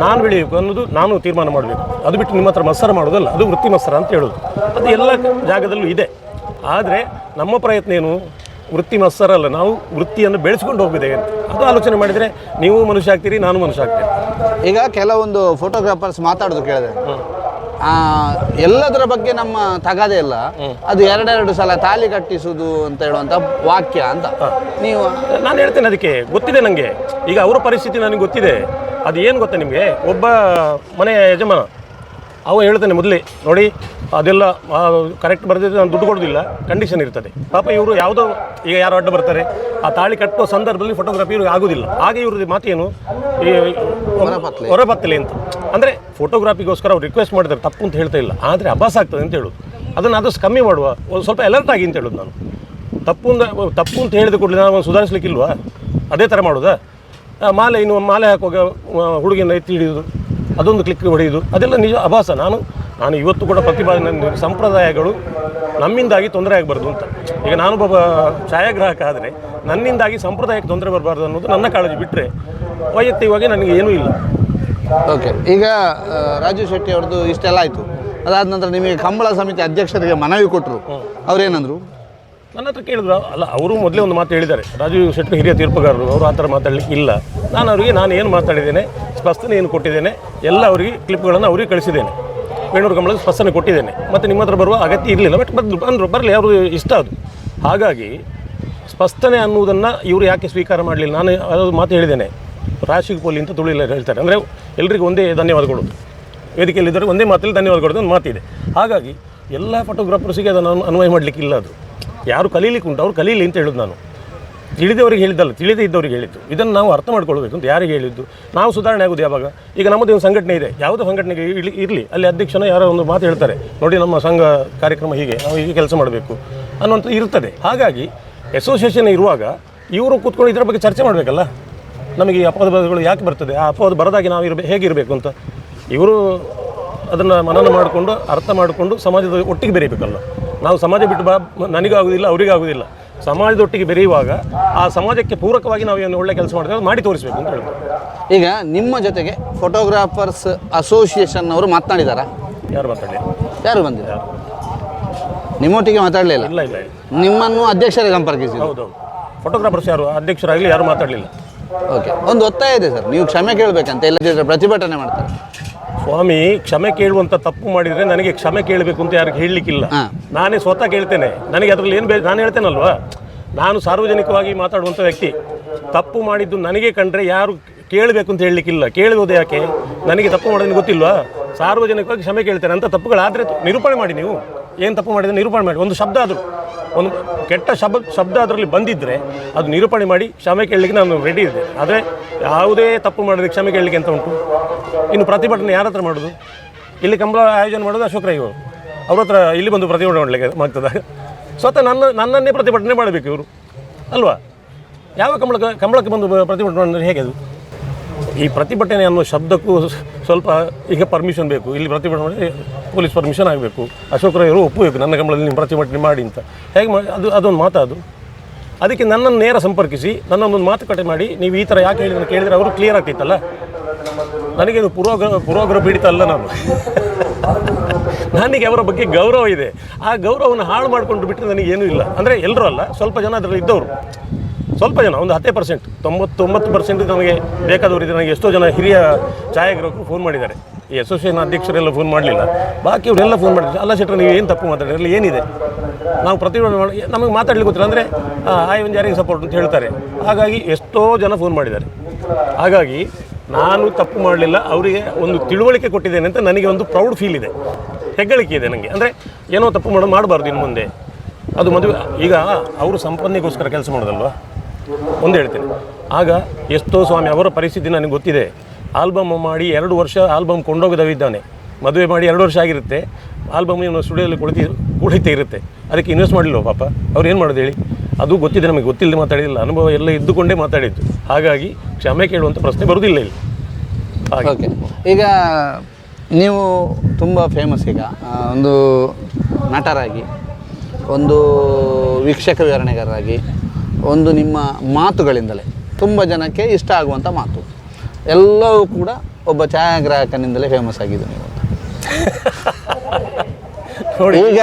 ನಾನು ಬೆಳೆಯಬೇಕು ಅನ್ನೋದು ನಾನು ತೀರ್ಮಾನ ಮಾಡಬೇಕು. ಅದು ಬಿಟ್ಟು ನಿಮ್ಮ ಹತ್ರ ಮತ್ಸರ ಮಾಡೋದಲ್ಲ, ಅದು ವೃತ್ತಿ ಮತ್ಸರ ಅಂತ ಹೇಳೋದು. ಅದು ಎಲ್ಲ ಜಾಗದಲ್ಲೂ ಇದೆ. ಆದರೆ ನಮ್ಮ ಪ್ರಯತ್ನ ಏನು? ವೃತ್ತಿ ಮತ್ಸರ ಅಲ್ಲ, ನಾವು ವೃತ್ತಿಯನ್ನು ಬೆಳೆಸ್ಕೊಂಡು ಹೋಗಿದೆ ಅಂತ ಅದು ಆಲೋಚನೆ ಮಾಡಿದರೆ ನೀವು ಮನುಷ್ಯ ಆಗ್ತೀರಿ, ನಾನು ಮನುಷ್ಯ ಆಗ್ತೇನೆ. ಈಗ ಕೆಲವೊಂದು ಫೋಟೋಗ್ರಾಫರ್ಸ್ ಮಾತಾಡೋದು ಕೇಳಿದೆ, ಎಲ್ಲದರ ಬಗ್ಗೆ ನಮ್ಮ ತಗಾದೆ ಇಲ್ಲ, ಅದು 2 ಸಲ ತಾಲಿ ಕಟ್ಟಿಸುವುದು ಅಂತ ಹೇಳುವಂಥ ವಾಕ್ಯ ಅಂತ ನೀವು. ನಾನು ಹೇಳ್ತೇನೆ, ಅದಕ್ಕೆ ಗೊತ್ತಿದೆ ನನಗೆ. ಈಗ ಅವರ ಪರಿಸ್ಥಿತಿ ನನಗೆ ಗೊತ್ತಿದೆ. ಅದು ಏನು ಗೊತ್ತಾ ನಿಮಗೆ? ಒಬ್ಬ ಮನೆಯ ಯಜಮಾನ ಅವ ಹೇಳ್ತಾನೆ ಮೊದಲೇ, ನೋಡಿ ಅದೆಲ್ಲ ಕರೆಕ್ಟ್ ಬರೆದಿದ್ದು ನಾನು ದುಡ್ಡು ಕೊಡೋದಿಲ್ಲ, ಕಂಡೀಷನ್ ಇರ್ತದೆ. ಪಾಪ ಇವರು ಯಾವುದೋ, ಈಗ ಯಾರು ಅಡ್ಡ ಬರ್ತಾರೆ, ಆ ತಾಳಿ ಕಟ್ಟುವ ಸಂದರ್ಭದಲ್ಲಿ ಫೋಟೋಗ್ರಫಿ ಇವ್ರಿಗೆ ಆಗೋದಿಲ್ಲ. ಹಾಗೆ ಇವ್ರದ್ದು ಮಾತೇನು, ಈ ಹೊರಬತ್ತಲೆ ಅಂತ. ಅಂದರೆ ಫೋಟೋಗ್ರಾಫಿಗೋಸ್ಕರ ಅವ್ರು ರಿಕ್ವೆಸ್ಟ್ ಮಾಡಿದ್ದಾರೆ, ತಪ್ಪು ಅಂತ ಹೇಳ್ತಾ ಇಲ್ಲ, ಆದರೆ ಅಭ್ಯಾಸ ಆಗ್ತದೆ ಅಂತ ಹೇಳೋದು. ಅದನ್ನು ಆದಷ್ಟು ಕಮ್ಮಿ ಮಾಡುವ, ಒಂದು ಸ್ವಲ್ಪ ಅಲರ್ಟ್ ಆಗಿ ಅಂತ ಹೇಳೋದು ನಾನು. ತಪ್ಪು ಅಂತ ಹೇಳಿದ ಕೂಡಲೇ ನಾವು ಸುಧಾರಿಸ್ಲಿಕ್ಕಿಲ್ವಾ? ಅದೇ ಥರ ಮಾಡೋದಾ? ಮಾಲೆ ಹಾಕುವಾಗ ಹುಡುಗಿಯನ್ನು ಎತ್ತಿ ಹಿಡಿಯೋದು, ಅದೊಂದು ಕ್ಲಿಕ್ ಹೊಡೆಯೋದು, ಅದೆಲ್ಲ ನಿಜ ಅಭಾಸ. ನಾನು ನಾನು ಇವತ್ತು ಕೂಡ ಪ್ರತಿಪಾದನೆ ಸಂಪ್ರದಾಯಗಳು ನಮ್ಮಿಂದಾಗಿ ತೊಂದರೆ ಆಗಬಾರ್ದು ಅಂತ. ಈಗ ನಾನೊಬ್ಬ ಛಾಯಾಗ್ರಾಹಕ ಆದರೆ ನನ್ನಿಂದಾಗಿ ಸಂಪ್ರದಾಯಕ್ಕೆ ತೊಂದರೆ ಬರಬಾರ್ದು ಅನ್ನೋದು ನನ್ನ ಕಾಳಜಿ. ಬಿಟ್ಟರೆ ವೈಯಕ್ತಿಕವಾಗಿ ನನಗೆ ಏನೂ ಇಲ್ಲ. ಓಕೆ, ಈಗ ರಾಜು ಶೆಟ್ಟಿ ಅವ್ರದ್ದು ಇಷ್ಟೆಲ್ಲ ಆಯಿತು. ಅದಾದ ನಂತರ ನಿಮಗೆ ಕಂಬಳ ಸಮಿತಿ ಅಧ್ಯಕ್ಷರಿಗೆ ಮನವಿ ಕೊಟ್ಟರು, ಅವ್ರೇನಂದ್ರು? ನನ್ನ ಹತ್ರ ಕೇಳಿದ್ರು. ಅಲ್ಲ, ಅವರು ಮೊದಲೇ ಒಂದು ಮಾತು ಹೇಳಿದ್ದಾರೆ, ರಾಜು ಶೆಟ್ಟಿ ಹಿರಿಯ ತೀರ್ಪುಗಾರರು, ಅವರು ಆ ಥರ ಮಾತಾಡಲಿಕ್ಕೆ ಇಲ್ಲ. ನಾನು ಏನು ಮಾತಾಡಿದ್ದೇನೆ, ಸ್ಪಷ್ಟನೆ ಏನು ಕೊಟ್ಟಿದ್ದೇನೆ, ಎಲ್ಲ ಅವರಿಗೆ ಕ್ಲಿಪ್ಗಳನ್ನು ಅವರಿಗೆ ಕಳಿಸಿದ್ದೇನೆ. ಬೇಣೂರು ಕಂಬಳದ ಸ್ಪಷ್ಟನೆ ಕೊಟ್ಟಿದ್ದೇನೆ. ಮತ್ತು ನಿಮ್ಮ ಹತ್ರ ಬರುವ ಅಗತ್ಯ ಇರಲಿಲ್ಲ. ಬಟ್ ಬರಲಿ, ಅವರು ಇಷ್ಟ ಅದು. ಹಾಗಾಗಿ ಸ್ಪಷ್ಟನೆ ಅನ್ನುವುದನ್ನು ಇವರು ಯಾಕೆ ಸ್ವೀಕಾರ ಮಾಡಲಿಲ್ಲ? ನಾನು ಅದು ಮಾತು ಹೇಳಿದ್ದೇನೆ, ರಾಶಿಗೆ ಪೋಲಿ ಅಂತ ತುಳಿಲ್ಲ ಹೇಳ್ತಾರೆ. ಅಂದರೆ ಎಲ್ರಿಗೂ ಒಂದೇ ಧನ್ಯವಾದಗಳು, ವೇದಿಕೆಯಲ್ಲಿದ್ದರೆ ಒಂದೇ ಮಾತಲ್ಲಿ ಧನ್ಯವಾದ ಕೊಡೋದು ಒಂದು ಮಾತಿದೆ. ಹಾಗಾಗಿ ಎಲ್ಲ ಫೋಟೋಗ್ರಾಫರ್ಸಿಗೆ ಅದನ್ನು ಅನ್ವಯ ಮಾಡಲಿಕ್ಕೆ ಇಲ್ಲ. ಅದು ಯಾರು ಕಲೀಲಿಕ್ಕೆ ಉಂಟು ಅವ್ರು ಕಲೀಲಿ ಅಂತ ಹೇಳೋದು. ನಾನು ತಿಳಿದವರಿಗೆ ಹೇಳಿದ್ದಲ್ಲ, ತಿಳಿದೇ ಇದ್ದವ್ರಿಗೆ ಹೇಳಿದ್ದು. ಇದನ್ನು ನಾವು ಅರ್ಥ ಮಾಡ್ಕೊಳ್ಬೇಕು ಅಂತ. ಯಾರಿಗೆ ಹೇಳಿದ್ದು? ನಾವು ಸುಧಾರಣೆ ಆಗೋದು ಯಾವಾಗ? ಈಗ ನಮ್ಮದೇ ಒಂದು ಸಂಘಟನೆ ಇದೆ, ಯಾವುದೋ ಸಂಘಟನೆಗೆ ಇರಲಿ, ಅಲ್ಲಿ ಅಧ್ಯಕ್ಷನ ಯಾರೋ ಒಂದು ಮಾತು ಹೇಳ್ತಾರೆ, ನೋಡಿ ನಮ್ಮ ಸಂಘ ಕಾರ್ಯಕ್ರಮ ಹೀಗೆ, ನಾವು ಹೀಗೆ ಕೆಲಸ ಮಾಡಬೇಕು ಅನ್ನುವಂಥದ್ದು ಇರ್ತದೆ. ಹಾಗಾಗಿ ಅಸೋಸಿಯೇಷನ್ ಇರುವಾಗ ಇವರು ಕೂತ್ಕೊಂಡು ಇದರ ಬಗ್ಗೆ ಚರ್ಚೆ ಮಾಡಬೇಕಲ್ಲ. ನಮಗೆ ಈ ಅಪವಾದಗಳು ಯಾಕೆ ಬರ್ತದೆ, ಆ ಅಪವಾದ ಬರದಾಗಿ ನಾವು ಹೇಗಿರಬೇಕು ಅಂತ ಇವರು ಅದನ್ನು ಮನನ ಮಾಡಿಕೊಂಡು ಅರ್ಥ ಮಾಡಿಕೊಂಡು ಸಮಾಜದ ಒಟ್ಟಿಗೆ ಬೆರೀಬೇಕಲ್ಲ. ನಾವು ಸಮಾಜ ಬಿಟ್ಟು ನನಗಾಗೋದಿಲ್ಲ, ಅವರಿಗಾಗೋದಿಲ್ಲ. ಸಮಾಜದೊಟ್ಟಿಗೆ ಬೆರೆಯುವಾಗ ಆ ಸಮಾಜಕ್ಕೆ ಪೂರಕವಾಗಿ ನಾವು ಏನು ಒಳ್ಳೆ ಕೆಲಸ ಮಾಡಿದ್ರೆ ಮಾಡಿ ತೋರಿಸಬೇಕು ಅಂತ ಹೇಳ್ಬೋದು. ಈಗ ನಿಮ್ಮ ಜೊತೆಗೆ ಫೋಟೋಗ್ರಾಫರ್ಸ್ ಅಸೋಸಿಯೇಷನ್ ಅವರು ಮಾತನಾಡಿದಾರಾ? ಯಾರು ಮಾತಾಡಲಿ? ಯಾರು ಬಂದಿದ್ದಾರೆ? ನಿಮ್ಮೊಟ್ಟಿಗೆ ಮಾತಾಡಲಿಲ್ಲ? ಇಲ್ಲ ಇಲ್ಲ. ನಿಮ್ಮನ್ನು ಅಧ್ಯಕ್ಷರೇ ಸಂಪರ್ಕಿಸಿ? ಹೌದೌದು. ಫೋಟೋಗ್ರಾಫರ್ಸ್ ಯಾರು ಅಧ್ಯಕ್ಷರಾಗಲಿ ಯಾರು ಮಾತಾಡಲಿಲ್ಲ. ಓಕೆ, ಒಂದು ಒತ್ತಾಯ ಇದೆ ಸರ್, ನೀವು ಕ್ಷಮೆ ಕೇಳಬೇಕಂತ, ಇಲ್ಲದಿದ್ದರೆ ಪ್ರತಿಭಟನೆ ಮಾಡ್ತಾರೆ. ಸ್ವಾಮಿ, ಕ್ಷಮೆ ಕೇಳುವಂಥ ತಪ್ಪು ಮಾಡಿದರೆ ನನಗೆ ಕ್ಷಮೆ ಕೇಳಬೇಕು ಅಂತ ಯಾರಿಗೆ ಹೇಳಲಿಕ್ಕಿಲ್ಲ. ನಾನೇ ಸ್ವತಃ ಕೇಳ್ತೇನೆ. ನನಗೆ ಅದರಲ್ಲಿ ಏನು ನಾನು ಹೇಳ್ತೇನಲ್ವಾ, ನಾನು ಸಾರ್ವಜನಿಕವಾಗಿ ಮಾತಾಡುವಂಥ ವ್ಯಕ್ತಿ. ತಪ್ಪು ಮಾಡಿದ್ದು ನನಗೆ ಕಂಡ್ರೆ ಯಾರು ಕೇಳಬೇಕು ಅಂತ ಹೇಳಲಿಕ್ಕಿಲ್ಲ. ಕೇಳುವುದು ಯಾಕೆ? ನನಗೆ ತಪ್ಪು ಮಾಡೋದನ್ನು ಗೊತ್ತಿಲ್ವಾ? ಸಾರ್ವಜನಿಕವಾಗಿ ಕ್ಷಮೆ ಕೇಳ್ತೇನೆ. ಅಂತ ತಪ್ಪುಗಳಾದರೆ ನಿರೂಪಣೆ ಮಾಡಿ. ನೀವು ಏನು ತಪ್ಪು ಮಾಡಿದರೆ ನಿರೂಪಣೆ ಮಾಡಿ. ಒಂದು ಶಬ್ದ ಆದರೂ, ಒಂದು ಕೆಟ್ಟ ಶಬ್ದ ಅದರಲ್ಲಿ ಬಂದಿದ್ದರೆ ಅದು ನಿರೂಪಣೆ ಮಾಡಿ ಕ್ಷಮೆ ಕೇಳಲಿಕ್ಕೆ ನಾನು ರೆಡಿ ಇದೆ. ಆದರೆ ಯಾವುದೇ ತಪ್ಪು ಮಾಡಿದ್ರೆ ಕ್ಷಮೆ ಕೇಳಲಿಕ್ಕೆ ಅಂತ ಉಂಟು. ಇನ್ನು ಪ್ರತಿಭಟನೆ ಯಾರ ಹತ್ರ ಮಾಡೋದು? ಇಲ್ಲಿ ಕಂಬಳ ಆಯೋಜನೆ ಮಾಡೋದು ಅಶೋಕ್ ರೈ ಅವರು, ಅವ್ರ ಹತ್ರ ಇಲ್ಲಿ ಬಂದು ಪ್ರತಿಭಟನೆ ಮಾಡಲಿಕ್ಕೆ ಆಗ್ತದೆ? ಸ್ವತಃ ನನ್ನನ್ನೇ ಪ್ರತಿಭಟನೆ ಮಾಡಬೇಕು ಇವರು ಅಲ್ವಾ? ಯಾವ ಕಂಬಳಕ್ಕೆ ಬಂದು ಪ್ರತಿಭಟನೆ ಮಾಡಿದ್ರೆ ಹೇಗೆ ಅದು? ಈ ಪ್ರತಿಭಟನೆ ಅನ್ನೋ ಶಬ್ದಕ್ಕೂ ಸ್ವಲ್ಪ ಈಗ ಪರ್ಮಿಷನ್ ಬೇಕು. ಇಲ್ಲಿ ಪ್ರತಿಭಟನೆ ಮಾಡಿದರೆ ಪೊಲೀಸ್ ಪರ್ಮಿಷನ್ ಆಗಬೇಕು, ಅಶೋಕ್ ರೈ ಅವರು ಒಪ್ಪಬೇಕು ನನ್ನ ಕಂಬಳದಲ್ಲಿ ನೀವು ಪ್ರತಿಭಟನೆ ಮಾಡಿ ಅಂತ. ಹೇಗೆ ಮಾಡಿ? ಅದೊಂದು ಮಾತು ಅದು. ಅದಕ್ಕೆ ನನ್ನನ್ನು ನೇರ ಸಂಪರ್ಕಿಸಿ ನನ್ನೊಂದು ಮಾತುಕತೆ ಮಾಡಿ, ನೀವು ಈ ಥರ ಯಾಕೆ ಹೇಳಿದ್ರೆ ಕೇಳಿದರೆ ಅವರು ಕ್ಲಿಯರ್ ಆಗ್ತಿತ್ತಲ್ಲ. ನನಗೇನು ಪೂರ್ವಗ್ರಹ ಪೀಡಿತ ಅಲ್ಲ ನಾನು. ನನಗೆ ಅವರ ಬಗ್ಗೆ ಗೌರವ ಇದೆ. ಆ ಗೌರವವನ್ನು ಹಾಳು ಮಾಡಿಕೊಂಡು ಬಿಟ್ಟರೆ ನನಗೇನೂ ಇಲ್ಲ. ಅಂದರೆ ಎಲ್ಲರೂ ಅಲ್ಲ, ಸ್ವಲ್ಪ ಜನ ಅದರಲ್ಲಿ ಇದ್ದವರು, ಸ್ವಲ್ಪ ಜನ, ಒಂದು 10%, 99% ನಮಗೆ ಬೇಕಾದವರು. ನನಗೆ ಎಷ್ಟೋ ಜನ ಹಿರಿಯ ಛಾಯಾಗ್ರಾಹಕರು ಫೋನ್ ಮಾಡಿದ್ದಾರೆ. ಈ ಅಸೋಸಿಯೇಷನ್ ಅಧ್ಯಕ್ಷರೆಲ್ಲ ಫೋನ್ ಮಾಡಲಿಲ್ಲ, ಬಾಕಿ ಅವರೆಲ್ಲ ಫೋನ್ ಮಾಡಿದ್ರು. ಅಲ್ಲ ಶೆಟ್ರ, ನೀವು ಏನು ತಪ್ಪು ಮಾತಾಡಿದ್ರಲ್ಲಿ ಏನಿದೆ? ನಾವು ಪ್ರತಿಭಟನೆ ಮಾಡಿ ನಮಗೆ ಮಾತಾಡಲಿಕ್ಕೆ ಗೊತ್ತಿಲ್ಲ. ಅಂದರೆ ಒಂದು ಯಾರಿಗೆ ಸಪೋರ್ಟ್ ಅಂತ ಹೇಳ್ತಾರೆ. ಹಾಗಾಗಿ ಎಷ್ಟೋ ಜನ ಫೋನ್ ಮಾಡಿದ್ದಾರೆ. ಹಾಗಾಗಿ ನಾನು ತಪ್ಪು ಮಾಡಲಿಲ್ಲ, ಅವರಿಗೆ ಒಂದು ತಿಳುವಳಿಕೆ ಕೊಟ್ಟಿದ್ದೇನೆ ಅಂತ ನನಗೆ ಒಂದು ಪ್ರೌಡ್ ಫೀಲ್ ಇದೆ, ಹೆಗ್ಗಳಿಕೆ ಇದೆ ನನಗೆ. ಅಂದರೆ ಏನೋ ತಪ್ಪು ಮಾಡಬಾರ್ದು ಇನ್ನು ಮುಂದೆ. ಅದು ಮದುವೆ ಈಗ ಅವರು ಸಂಪನ್ನೆಗೋಸ್ಕರ ಕೆಲಸ ಮಾಡೋದಲ್ವ, ಒಂದು ಹೇಳ್ತೇನೆ. ಆಗ ಎಷ್ಟೋ ಸ್ವಾಮಿ ಅವರ ಪರಿಸ್ಥಿತಿ ನನಗೆ ಗೊತ್ತಿದೆ. ಆಲ್ಬಮ್ ಮಾಡಿ 2 ವರ್ಷ ಆಲ್ಬಮ್ ಕೊಂಡೋಗದವಿದ್ದಾನೆ. ಮದುವೆ ಮಾಡಿ 2 ವರ್ಷ ಆಗಿರುತ್ತೆ, ಆಲ್ಬಮ್ ಸ್ಟುಡಿಯೋದಲ್ಲಿ ಕುಳಿತೇ ಇರುತ್ತೆ. ಅದಕ್ಕೆ ಇನ್ವೆಸ್ಟ್ ಮಾಡಲಿಲ್ಲ ಪಾಪ. ಅವ್ರು ಏನು ಮಾಡೋದು ಹೇಳಿ? ಅದು ಗೊತ್ತಿದೆ ನಮಗೆ, ಗೊತ್ತಿಲ್ಲದೆ ಮಾತಾಡಿಲ್ಲ, ಅನುಭವ ಎಲ್ಲ ಇದ್ದುಕೊಂಡೇ ಮಾತಾಡಿದ್ದು. ಹಾಗಾಗಿ ಕ್ಷಮೆ ಕೇಳುವಂಥ ಪ್ರಶ್ನೆ ಬರುವುದಿಲ್ಲ ಇಲ್ಲಿ. ಓಕೆ, ಈಗ ನೀವು ತುಂಬ ಫೇಮಸ್ ಈಗ ಒಂದು ನಟರಾಗಿ, ಒಂದು ವೀಕ್ಷಕ ವಿವರಣೆಗಾರರಾಗಿ, ಒಂದು ನಿಮ್ಮ ಮಾತುಗಳಿಂದಲೇ ತುಂಬ ಜನಕ್ಕೆ ಇಷ್ಟ ಆಗುವಂಥ ಮಾತು ಎಲ್ಲವೂ ಕೂಡ ಒಬ್ಬ ಛಾಯಾಗ್ರಾಹಕನಿಂದಲೇ ಫೇಮಸ್ ಆಗಿದೆ ನೀವು. ಈಗ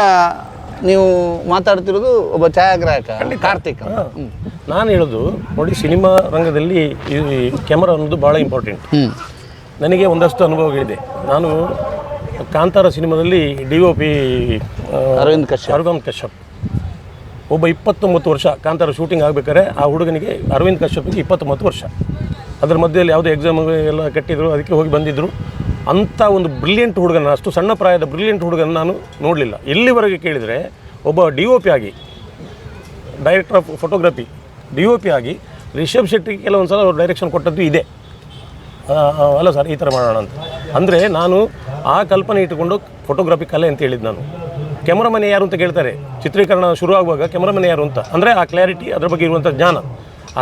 ನೀವು ಮಾತಾಡ್ತಿರೋದು ಒಬ್ಬ ಛಾಯಾಗ್ರಾಹಕ ಕಾರ್ತಿಕ್. ನಾನು ಹೇಳೋದು ನೋಡಿ, ಸಿನಿಮಾ ರಂಗದಲ್ಲಿ ಈ ಕ್ಯಾಮರಾ ಅನ್ನೋದು ಭಾಳ ಇಂಪಾರ್ಟೆಂಟ್. ನನಗೆ ಒಂದಷ್ಟು ಅನುಭವಗಳಿದೆ. ನಾನು ಕಾಂತಾರ ಸಿನಿಮಾದಲ್ಲಿ DOP ಅರವಿಂದ್ ಕಶ್ಯಪ್ ಒಬ್ಬ 29 ವರ್ಷ ಕಾಂತಾರ ಶೂಟಿಂಗ್ ಆಗಬೇಕಾದ್ರೆ ಆ ಹುಡುಗನಿಗೆ ಅರವಿಂದ್ ಕಶ್ಯಪ್ಗೆ 29 ವರ್ಷ. ಅದರ ಮಧ್ಯದಲ್ಲಿ ಯಾವುದೋ ಎಕ್ಸಾಮ್ ಎಲ್ಲ ಕಟ್ಟಿದ್ರು, ಅದಕ್ಕೆ ಹೋಗಿ ಬಂದಿದ್ದರು. ಅಂಥ ಒಂದು ಬ್ರಿಲಿಯಂಟ್ ಹುಡುಗನ, ಅಷ್ಟು ಸಣ್ಣ ಪ್ರಾಯದ ಬ್ರಿಲಿಯಂಟ್ ಹುಡುಗನ ನಾನು ನೋಡಲಿಲ್ಲ. ಎಲ್ಲಿವರೆಗೆ ಕೇಳಿದರೆ ಒಬ್ಬ DOP ಆಗಿ, ಡೈರೆಕ್ಟರ್ ಆಫ್ ಫೋಟೋಗ್ರಫಿ DOP ಆಗಿ ರಿಷಬ್ ಶೆಟ್ಟಿಗೆ ಕೆಲವೊಂದು ಸಲ ಅವ್ರು ಡೈರೆಕ್ಷನ್ ಕೊಟ್ಟದ್ದು ಇದೆ. ಅಲ್ಲ ಸರ್, ಈ ಥರ ಮಾಡೋಣ ಅಂತ. ಅಂದರೆ ನಾನು ಆ ಕಲ್ಪನೆ ಇಟ್ಟುಕೊಂಡು ಫೋಟೋಗ್ರಫಿ ಕಲೆ ಅಂತ ಹೇಳಿದ್ದು. ನಾನು ಕ್ಯಾಮ್ರಾಮನ್ ಯಾರು ಅಂತ ಕೇಳ್ತಾರೆ, ಚಿತ್ರೀಕರಣ ಶುರು ಆಗುವಾಗ ಕ್ಯಾಮ್ರಾಮನ್ ಯಾರು ಅಂತ. ಅಂದರೆ ಆ ಕ್ಲಾರಿಟಿ, ಅದರ ಬಗ್ಗೆ ಇರುವಂಥ ಜ್ಞಾನ,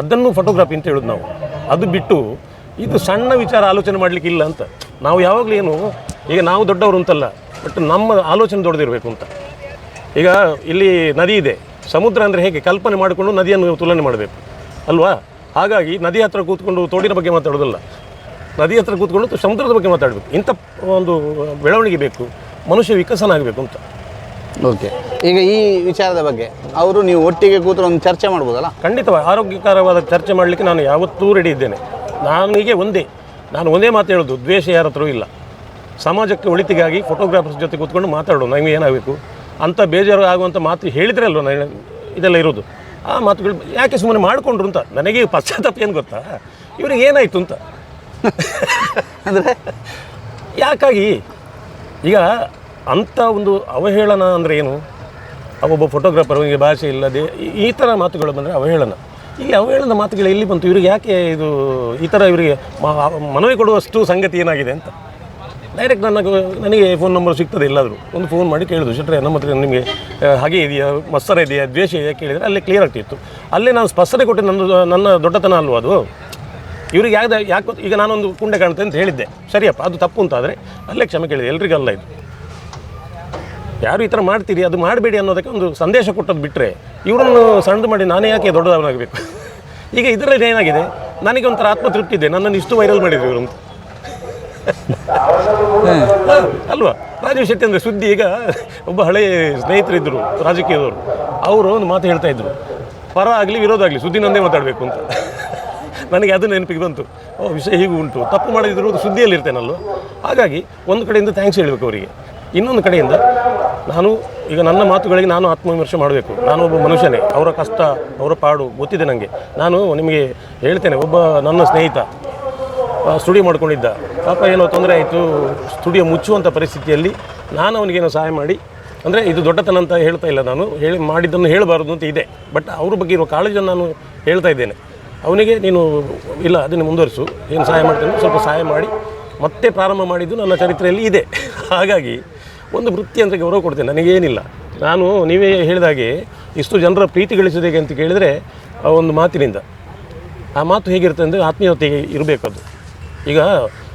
ಅದನ್ನು ಫೋಟೋಗ್ರಫಿ ಅಂತ ಹೇಳೋದು ನಾವು. ಅದು ಬಿಟ್ಟು ಇದು ಸಣ್ಣ ವಿಚಾರ ಆಲೋಚನೆ ಮಾಡಲಿಕ್ಕಿಲ್ಲ ಅಂತ. ನಾವು ಯಾವಾಗಲೂ ಏನು, ಈಗ ನಾವು ದೊಡ್ಡವರು ಅಂತಲ್ಲ, ಬಟ್ ನಮ್ಮ ಆಲೋಚನೆ ದೊಡ್ಡದಿರಬೇಕು ಅಂತ. ಈಗ ಇಲ್ಲಿ ನದಿ ಇದೆ, ಸಮುದ್ರ ಅಂದರೆ ಹೇಗೆ ಕಲ್ಪನೆ ಮಾಡಿಕೊಂಡು ನದಿಯನ್ನು ತುಲನೆ ಮಾಡಬೇಕು ಅಲ್ವಾ? ಹಾಗಾಗಿ ನದಿ ಹತ್ರ ಕೂತ್ಕೊಂಡು ತೋಡಿನ ಬಗ್ಗೆ ಮಾತಾಡೋದಲ್ಲ, ನದಿ ಹತ್ರ ಕೂತ್ಕೊಂಡು ಸಮುದ್ರದ ಬಗ್ಗೆ ಮಾತಾಡಬೇಕು. ಇಂಥ ಒಂದು ಬೆಳವಣಿಗೆ ಬೇಕು, ಮನುಷ್ಯ ವಿಕಸನ ಆಗಬೇಕು ಅಂತ. ಓಕೆ, ಈಗ ಈ ವಿಚಾರದ ಬಗ್ಗೆ ಅವರು ನೀವು ಒಟ್ಟಿಗೆ ಕೂತ್ರು ಒಂದು ಚರ್ಚೆ ಮಾಡ್ಬೋದಲ್ಲ? ಖಂಡಿತವಾಗಿ ಆರೋಗ್ಯಕರವಾದ ಚರ್ಚೆ ಮಾಡಲಿಕ್ಕೆ ನಾನು ಯಾವತ್ತೂ ರೆಡಿ ಇದ್ದೇನೆ. ನಾನು ಒಂದೇ ಮಾತು ಹೇಳೋದು, ದ್ವೇಷ ಯಾರ ಹತ್ರವೂ ಇಲ್ಲ. ಸಮಾಜಕ್ಕೆ ಒಳಿತಿಗಾಗಿ ಫೋಟೋಗ್ರಾಫರ್ಸ್ ಜೊತೆ ಕೂತ್ಕೊಂಡು ಮಾತಾಡೋದು. ನಮಗೆ ಏನಾಗಬೇಕು ಅಂತ ಬೇಜಾರು ಆಗುವಂಥ ಮಾತು ಹೇಳಿದರೆ ಅಲ್ವ ಇದೆಲ್ಲ ಇರೋದು. ಆ ಮಾತುಗಳು ಯಾಕೆ ಸುಮ್ಮನೆ ಮಾಡಿಕೊಂಡ್ರು ಅಂತ ನನಗೆ ಪಶ್ಚಾತ್ತಾಪ ಏನು ಗೊತ್ತಾ, ಇವ್ರಿಗೆ ಏನಾಯಿತು ಅಂತ. ಅಂದರೆ ಯಾಕಾಗಿ ಈಗ ಅಂಥ ಒಂದು ಅವಹೇಳನ ಅಂದರೆ ಏನು? ಒಬ್ಬ ಫೋಟೋಗ್ರಾಫರ್ ಅವನಿಗೆ ಭಾಷೆ ಇಲ್ಲದೆ ಈ ಥರ ಮಾತುಗಳು ಬಂದರೆ ಅವಹೇಳನ. ಇಲ್ಲಿ ಅವಹೇಳನ ಮಾತುಗಳು ಎಲ್ಲಿ ಬಂತು? ಇವ್ರಿಗೆ ಯಾಕೆ ಇದು ಈ ಥರ ಇವರಿಗೆ ಮನವಿ ಕೊಡುವಷ್ಟು ಸಂಗತಿ ಏನಾಗಿದೆ ಅಂತ ಡೈರೆಕ್ಟ್ ನನಗೆ ಫೋನ್ ನಂಬರ್ ಸಿಗ್ತದೆ. ಎಲ್ಲಾದರೂ ಒಂದು ಫೋನ್ ಮಾಡಿ ಕೇಳಿದ್ರು, ಶೆಟ್ರೆ ನಮ್ಮ ಹತ್ರ ನಿಮಗೆ ಹಾಗೆ ಇದೆಯಾ, ಮತ್ಸರ ಇದೆಯಾ, ದ್ವೇಷ ಇದೆಯಾ ಕೇಳಿದರೆ ಅಲ್ಲೇ ಕ್ಲಿಯರ್ ಆಗ್ತಿತ್ತು. ಅಲ್ಲೇ ನಾನು ಸ್ಪಷ್ಟನೆ ಕೊಟ್ಟೆ, ನನ್ನ ದೊಡ್ಡತನ ಅಲ್ವ ಅದು. ಇವ್ರಿಗೆ ಯಾಕೆ ಈಗ ನಾನೊಂದು ಕುಂಡೆ ಕಾಣುತ್ತೆ ಅಂತ ಹೇಳಿದ್ದೆ, ಸರಿಯಪ್ಪ ಅದು ತಪ್ಪು ಅಂತ ಆದರೆ ಅಲ್ಲೇ ಕ್ಷಮೆ ಕೇಳಿದೆ. ಎಲ್ರಿಗಲ್ಲ ಇದು, ಯಾರು ಈ ಥರ ಮಾಡ್ತೀರಿ ಅದು ಮಾಡಬೇಡಿ ಅನ್ನೋದಕ್ಕೆ ಒಂದು ಸಂದೇಶ ಕೊಟ್ಟದ್ದು ಬಿಟ್ಟರೆ ಇವರನ್ನು ಸಣ್ಣದು ಮಾಡಿ ನಾನೇ ಯಾಕೆ ದೊಡ್ಡದವನಾಗಬೇಕು? ಈಗ ಇದರಲ್ಲಿ ಏನಾಗಿದೆ, ನನಗೆ ಒಂಥರ ಆತ್ಮತೃಪ್ತಿ ಇದೆ, ನನ್ನನ್ನು ಇಷ್ಟು ವೈರಲ್ ಮಾಡಿದ್ರು ಇವರು ಅಂತ ಅಲ್ವಾ? ರಾಜೀವ್ ಶೆಟ್ಟಿ ಅಂದರೆ ಸುದ್ದಿ. ಈಗ ಒಬ್ಬ ಹಳೆಯ ಸ್ನೇಹಿತರಿದ್ದರು ರಾಜಕೀಯದವರು, ಅವರು ಒಂದು ಮಾತು ಹೇಳ್ತಾ ಇದ್ರು, ಪರ ಆಗಲಿ ವಿರೋಧ ಆಗಲಿ ಸುದ್ದಿನೊಂದೇ ಮಾತಾಡಬೇಕು ಅಂತ. ನನಗೆ ಅದು ನೆನಪಿಗೆ ಬಂತು. ವಿಷಯ ಹೀಗೂ ಉಂಟು, ತಪ್ಪು ಮಾಡಿದ್ರು ಸುದ್ದಿಯಲ್ಲಿ ಇರ್ತೇನಲ್ವ. ಹಾಗಾಗಿ ಒಂದು ಕಡೆಯಿಂದ ಥ್ಯಾಂಕ್ಸ್ ಹೇಳಬೇಕು ಅವರಿಗೆ, ಇನ್ನೊಂದು ಕಡೆಯಿಂದ ಈಗ ನನ್ನ ಮಾತುಗಳಿಗೆ ನಾನು ಆತ್ಮವಿಮರ್ಶೆ ಮಾಡಬೇಕು. ನಾನು ಒಬ್ಬ ಮನುಷ್ಯನೇ, ಅವರ ಕಷ್ಟ ಅವರ ಪಾಡು ಗೊತ್ತಿದೆ ನನಗೆ. ನಾನು ನಿಮಗೆ ಹೇಳ್ತೇನೆ, ಒಬ್ಬ ನನ್ನ ಸ್ನೇಹಿತ ಸ್ಟುಡಿಯೋ ಮಾಡ್ಕೊಂಡಿದ್ದ, ಪಾಪ ಏನೋ ತೊಂದರೆ ಆಯಿತು, ಸ್ಟುಡಿಯೋ ಮುಚ್ಚುವಂಥ ಪರಿಸ್ಥಿತಿಯಲ್ಲಿ ನಾನು ಅವನಿಗೇನೋ ಸಹಾಯ ಮಾಡಿ, ಅಂದರೆ ಇದು ದೊಡ್ಡತನ ಅಂತ ಹೇಳ್ತಾ ಇಲ್ಲ, ನಾನು ಮಾಡಿದ್ದನ್ನು ಹೇಳಬಾರ್ದು ಅಂತ ಇದೆ, ಬಟ್ ಅವ್ರ ಬಗ್ಗೆ ಇರೋ ಕಾಳಜಿಯನ್ನು ನಾನು ಹೇಳ್ತಾ ಇದ್ದೇನೆ. ಅವನಿಗೆ ನೀನು ಇಲ್ಲ ಅದನ್ನು ಮುಂದುವರಿಸು, ಏನು ಸಹಾಯ ಮಾಡ್ತೇನೆ, ಸ್ವಲ್ಪ ಸಹಾಯ ಮಾಡಿ ಮತ್ತೆ ಪ್ರಾರಂಭ ಮಾಡಿದ್ದು ನನ್ನ ಚರಿತ್ರೆಯಲ್ಲಿ ಇದೆ. ಹಾಗಾಗಿ ಒಂದು ವೃತ್ತಿ ಅಂತ ಗೌರವ ಕೊಡ್ತೇನೆ, ನನಗೇನಿಲ್ಲ. ನಾನು ನೀವೇ ಹೇಳಿದಾಗೆ ಇಷ್ಟು ಜನರ ಪ್ರೀತಿ ಗಳಿಸಿದೆ ಹೇಗೆ ಅಂತ ಕೇಳಿದರೆ ಆ ಒಂದು ಮಾತಿನಿಂದ. ಆ ಮಾತು ಹೇಗಿರುತ್ತೆ ಅಂದರೆ ಆತ್ಮೀಯತೆಗೆ ಇರಬೇಕು ಅದು. ಈಗ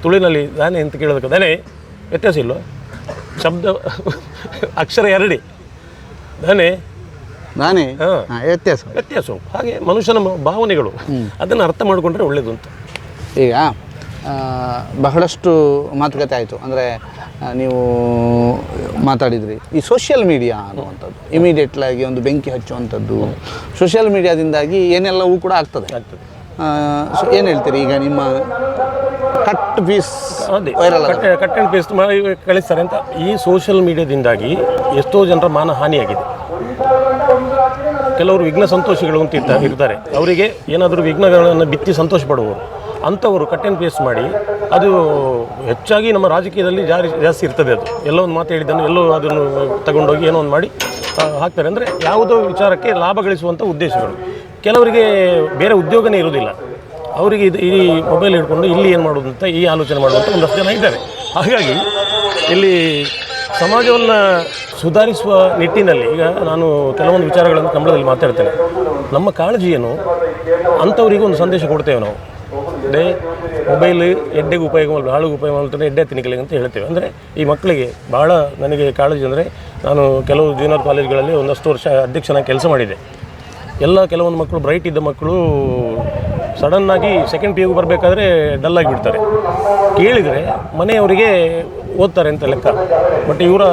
ತುಳುವಿನಲ್ಲಿ ದಾನೆ ಅಂತ ಕೇಳೋದಕ್ಕೆ ದಾನೆ ವ್ಯತ್ಯಾಸ ಇಲ್ವ? ಶಬ್ದ ಅಕ್ಷರ ಎರಡೇ, ದಾನೆ ನಾನೇ ವ್ಯತ್ಯಾಸ. ಹಾಗೆ ಮನುಷ್ಯನ ಭಾವನೆಗಳು, ಅದನ್ನು ಅರ್ಥ ಮಾಡಿಕೊಂಡ್ರೆ ಒಳ್ಳೆಯದು ಅಂತ. ಈಗ ಬಹಳಷ್ಟು ಮಾತುಕತೆ ಆಯಿತು, ಅಂದರೆ ನೀವು ಮಾತಾಡಿದ್ರಿ ಈ ಸೋಷಿಯಲ್ ಮೀಡಿಯಾ ಅನ್ನುವಂಥದ್ದು ಇಮಿಡಿಯೇಟ್ಲಾಗಿ ಒಂದು ಬೆಂಕಿ ಹಚ್ಚುವಂಥದ್ದು, ಸೋಷಿಯಲ್ ಮೀಡಿಯಾದಿಂದಾಗಿ ಏನೆಲ್ಲವೂ ಕೂಡ ಆಗ್ತದೆ. ಸೊ ಏನು ಹೇಳ್ತೀರಿ? ಈಗ ನಿಮ್ಮ cut piece cut and paste ಮಾಡಿ ಕಳಿಸ್ತಾರೆ ಅಂತ. ಈ ಸೋಷಿಯಲ್ ಮೀಡಿಯಾದಿಂದಾಗಿ ಎಷ್ಟೋ ಜನರ ಮಾನ ಹಾನಿಯಾಗಿದೆ. ಕೆಲವರು ವಿಘ್ನ ಸಂತೋಷಿಗಳು ಅಂತ ಇರ್ತಾರೆ, ಅವರಿಗೆ ಏನಾದರೂ ವಿಘ್ನಗಳನ್ನು ಬಿತ್ತಿ ಸಂತೋಷ ಪಡುವವರು ಅಂಥವರು ಕಟ್ ಆ್ಯಂಡ್ ಪೇಸ್ಟ್ ಮಾಡಿ, ಅದು ಹೆಚ್ಚಾಗಿ ನಮ್ಮ ರಾಜಕೀಯದಲ್ಲಿ ಜಾಸ್ತಿ ಇರ್ತದೆ. ಅದು ಎಲ್ಲೋ ಒಂದು ಮಾತು ಹೇಳಿದ್ದನ್ನು ಎಲ್ಲೋ ಅದನ್ನು ತಗೊಂಡೋಗಿ ಏನೋ ಒಂದು ಮಾಡಿ ಹಾಕ್ತಾರೆ. ಅಂದರೆ ಯಾವುದೋ ವಿಚಾರಕ್ಕೆ ಲಾಭ ಗಳಿಸುವಂಥ ಉದ್ದೇಶಗಳು. ಕೆಲವರಿಗೆ ಬೇರೆ ಉದ್ಯೋಗನೇ ಇರೋದಿಲ್ಲ, ಅವರಿಗೆ ಈ ಮೊಬೈಲ್ ಹಿಡ್ಕೊಂಡು ಇಲ್ಲಿ ಏನು ಮಾಡೋದು ಅಂತ ಈ ಆಲೋಚನೆ ಮಾಡುವಂಥ ಒಂದಷ್ಟು ಜನ ಇದ್ದಾರೆ. ಹಾಗಾಗಿ ಇಲ್ಲಿ ಸಮಾಜವನ್ನು ಸುಧಾರಿಸುವ ನಿಟ್ಟಿನಲ್ಲಿ ಈಗ ನಾನು ಕೆಲವೊಂದು ವಿಚಾರಗಳನ್ನು ಕಂಬಳದಲ್ಲಿ ಮಾತಾಡ್ತೇನೆ. ನಮ್ಮ ಕಾಳಜಿ ಏನು ಅಂಥವರಿಗೂ ಒಂದು ಸಂದೇಶ ಕೊಡ್ತೇವೆ ನಾವು. ಮೊಬೈಲ್ ಎಡ್ಡೆಗೆ ಉಪಯೋಗ ಮಾಡಲು, ಹಾಳಿಗೆ ಉಪಯೋಗ ಮಾಡ್ತಾನೆ, ಎಡ್ಡೆ ತಿನ್ನಿಕಲಿಗೆ ಅಂತ ಹೇಳ್ತೇವೆ. ಅಂದರೆ ಈ ಮಕ್ಕಳಿಗೆ ಭಾಳ ನನಗೆ ಕಾಳಜಿ. ಅಂದರೆ ನಾನು ಕೆಲವು ಜೂನಿಯರ್ ಕಾಲೇಜ್ಗಳಲ್ಲಿ ಒಂದಷ್ಟು ವರ್ಷ ಅಧ್ಯಕ್ಷನಾಗಿ ಕೆಲಸ ಮಾಡಿದ್ದೆ. ಕೆಲವೊಂದು ಮಕ್ಕಳು ಬ್ರೈಟ್ ಇದ್ದ ಮಕ್ಕಳು ಸಡನ್ನಾಗಿ ಸೆಕೆಂಡ್ PU ಬರಬೇಕಾದ್ರೆ ಡಲ್ಲಾಗಿ ಬಿಡ್ತಾರೆ. ಕೇಳಿದರೆ ಮನೆಯವರಿಗೆ ಓದ್ತಾರೆ ಅಂತ ಲೆಕ್ಕ, ಬಟ್ ಇವರ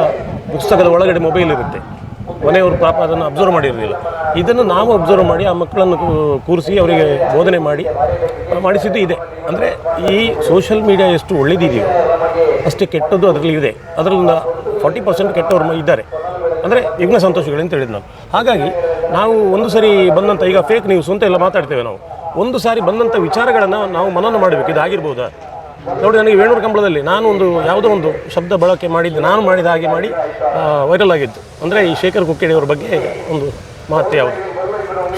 ಪುಸ್ತಕದ ಒಳಗಡೆ ಮೊಬೈಲ್ ಇರುತ್ತೆ. ಮನೆಯವರು ಪಾಪ ಅದನ್ನು ಅಬ್ಸರ್ವ್ ಮಾಡಿರೋದಿಲ್ಲ. ಇದನ್ನು ನಾವು ಅಬ್ಸರ್ವ್ ಮಾಡಿ ಆ ಮಕ್ಕಳನ್ನು ಕೂರಿಸಿ ಅವರಿಗೆ ಬೋಧನೆ ಮಾಡಿಸಿದ್ದು ಇದೆ. ಅಂದರೆ ಈ ಸೋಷಿಯಲ್ ಮೀಡಿಯಾ ಎಷ್ಟು ಒಳ್ಳೆಯದಿದೆಯೋ ಅಷ್ಟೇ ಕೆಟ್ಟದ್ದು ಅದರಲ್ಲಿ ಇದೆ. ಅದರಿಂದ 40% ಕೆಟ್ಟವರು ಇದ್ದಾರೆ, ಅಂದರೆ ವಿಘ್ನ ಸಂತೋಷಗಳು ಅಂತ ಹೇಳಿದ್ದು ನಾನು. ಹಾಗಾಗಿ ನಾವು ಒಂದು ಸರಿ ಬಂದಂಥ, ಈಗ ಫೇಕ್ ನ್ಯೂಸ್ ಅಂತ ಎಲ್ಲ ಮಾತಾಡ್ತೇವೆ ನಾವು, ಒಂದು ಸಾರಿ ಬಂದಂಥ ವಿಚಾರಗಳನ್ನು ನಾವು ಮನನ ಮಾಡಬೇಕು. ಇದಾಗಿರ್ಬೋದಾ? ನೋಡಿ, ನನಗೆ ವೇಣೂರು ಕಂಬಳದಲ್ಲಿ ನಾನು ಯಾವುದೋ ಒಂದು ಶಬ್ದ ಬಳಕೆ ಮಾಡಿದ್ದು, ನಾನು ಮಾಡಿದ ಹಾಗೆ ಮಾಡಿ ವೈರಲ್ ಆಗಿದ್ದು. ಅಂದರೆ ಈ ಶೇಖರ್ ಕುಕ್ಕೇಡಿಯವರ ಬಗ್ಗೆ ಒಂದು ಮಾತು ಯಾವುದು.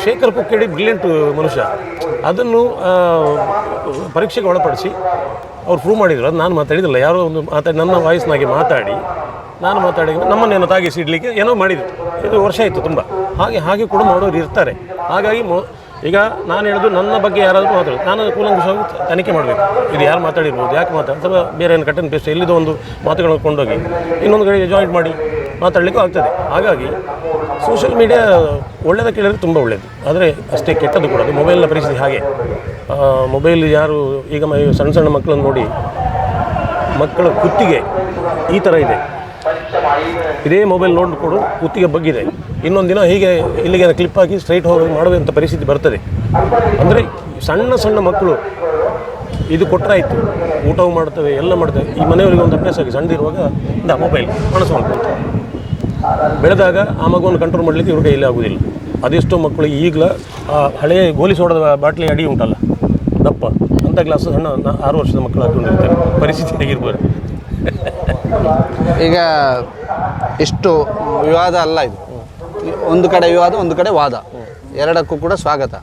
ಶೇಖರ್ ಕುಕ್ಕೇಡಿ ಬ್ರಿಲಿಯಂಟ್ ಮನುಷ್ಯ. ಅದನ್ನು ಪರೀಕ್ಷೆಗೆ ಒಳಪಡಿಸಿ ಅವ್ರು ಪ್ರೂವ್ ಮಾಡಿದರು. ಅದು ನಾನು ಮಾತಾಡಿದಿಲ್ಲ, ಯಾರೋ ಒಂದು ನನ್ನ ವಾಯ್ಸ್ನಾಗೆ ಮಾತಾಡಿ ನಮ್ಮನ್ನೇನೋ ತಾಗಿಸಿ ಇಡಲಿಕ್ಕೆ ಏನೋ ಮಾಡಿದರು. ಇದು ವರ್ಷ ಆಯಿತು ತುಂಬ. ಹಾಗೆ ಕೂಡ ಮಾಡೋರು ಇರ್ತಾರೆ. ಹಾಗಾಗಿ ಈಗ ನಾನು ಹೇಳೋದು ನನ್ನ ಬಗ್ಗೆ ಯಾರಾದರೂ ಮಾತಾಡೋದು ನಾನು ಕೂಲಂಕುಷವಾಗಿ ತನಿಖೆ ಮಾಡಬೇಕು. ಇದು ಯಾರು ಮಾತಾಡಿರ್ಬೋದು, ಯಾಕೆ ಅಥವಾ ಬೇರೆ ಏನು ಕಟ್ಟನ್ ಪೇಸ್ಟ್ ಎಲ್ಲಿದೋ ಒಂದು ಮಾತುಗಳನ್ನು ಕೊಂಡೋಗಿ ಇನ್ನೊಂದು ಕಡೆಗೆ ಜಾಯಿಂಟ್ ಮಾಡಿ ಮಾತಾಡಲಿಕ್ಕೂ ಆಗ್ತದೆ. ಹಾಗಾಗಿ ಸೋಷಿಯಲ್ ಮೀಡಿಯಾ ಒಳ್ಳೆಯದಕ್ಕೆ ಹೇಳಿದ್ರೆ ತುಂಬ ಒಳ್ಳೆಯದು, ಆದರೆ ಅಷ್ಟೇ ಕೆಟ್ಟದ್ದು ಕೂಡ. ಅದು ಮೊಬೈಲ್ನ ಪರಿಸ್ಥಿತಿ ಹಾಗೆ. ಮೊಬೈಲ್ ಯಾರು ಈಗ ಸಣ್ಣ ಸಣ್ಣ ಮಕ್ಕಳನ್ನು ನೋಡಿ, ಮಕ್ಕಳ ಕುತ್ತಿಗೆ ಈ ಥರ ಇದೆ, ಇದೇ ಮೊಬೈಲ್ ನೋಡಿಕೊಡು ಕುತ್ತಿಗೆ ಬಗ್ಗಿದೆ, ಇನ್ನೊಂದು ದಿನ ಹೀಗೆ ಇಲ್ಲಿಗೆ ಕ್ಲಿಪ್ ಹಾಕಿ ಸ್ಟ್ರೈಟ್ ಹೋಗಿ ಮಾಡುವಂಥ ಪರಿಸ್ಥಿತಿ ಬರ್ತದೆ. ಅಂದರೆ ಸಣ್ಣ ಸಣ್ಣ ಮಕ್ಕಳು ಇದು ಕೊಟ್ಟರಾಯಿತು, ಊಟವು ಮಾಡ್ತವೆ, ಎಲ್ಲ ಮಾಡ್ತವೆ. ಈ ಮನೆಯವರಿಗೆ ಒಂದು ಅಭ್ಯಾಸ ಆಗಿ ಸಣ್ಣದಿರುವಾಗ ಮೊಬೈಲ್ ಮನಸ್ಸು ಮಾಡ್ಕೊಂತ ಬೆಳೆದಾಗ ಆ ಮಗುವನ್ನು ಕಂಟ್ರೋಲ್ ಮಾಡಲಿಕ್ಕೆ ಇವ್ರ ಕೈಯಲ್ಲಿ ಆಗೋದಿಲ್ಲ. ಅದೆಷ್ಟೋ ಮಕ್ಕಳು ಈಗಲ ಹಳೆಯ ಗೋಲಿ ಸೋಡದ ಬಾಟ್ಲಿ ಅಡಿ ಉಂಟಲ್ಲ ದಪ್ಪ, ಅಂಥ ಗ್ಲಾಸ್ ಸಣ್ಣ 6 ವರ್ಷದ ಮಕ್ಕಳು ಹಾಕೊಂಡಿರ್ತಾರೆ. ಪರಿಸ್ಥಿತಿ ಹೇಗಿರ್ಬೋದು. ಈಗ ಇಷ್ಟು ವಿವಾದ ಅಲ್ಲ ಇದು, ಒಂದು ಕಡೆ ವಿವಾದ ಒಂದು ಕಡೆ ವಾದ, ಎರಡಕ್ಕೂ ಕೂಡ ಸ್ವಾಗತ.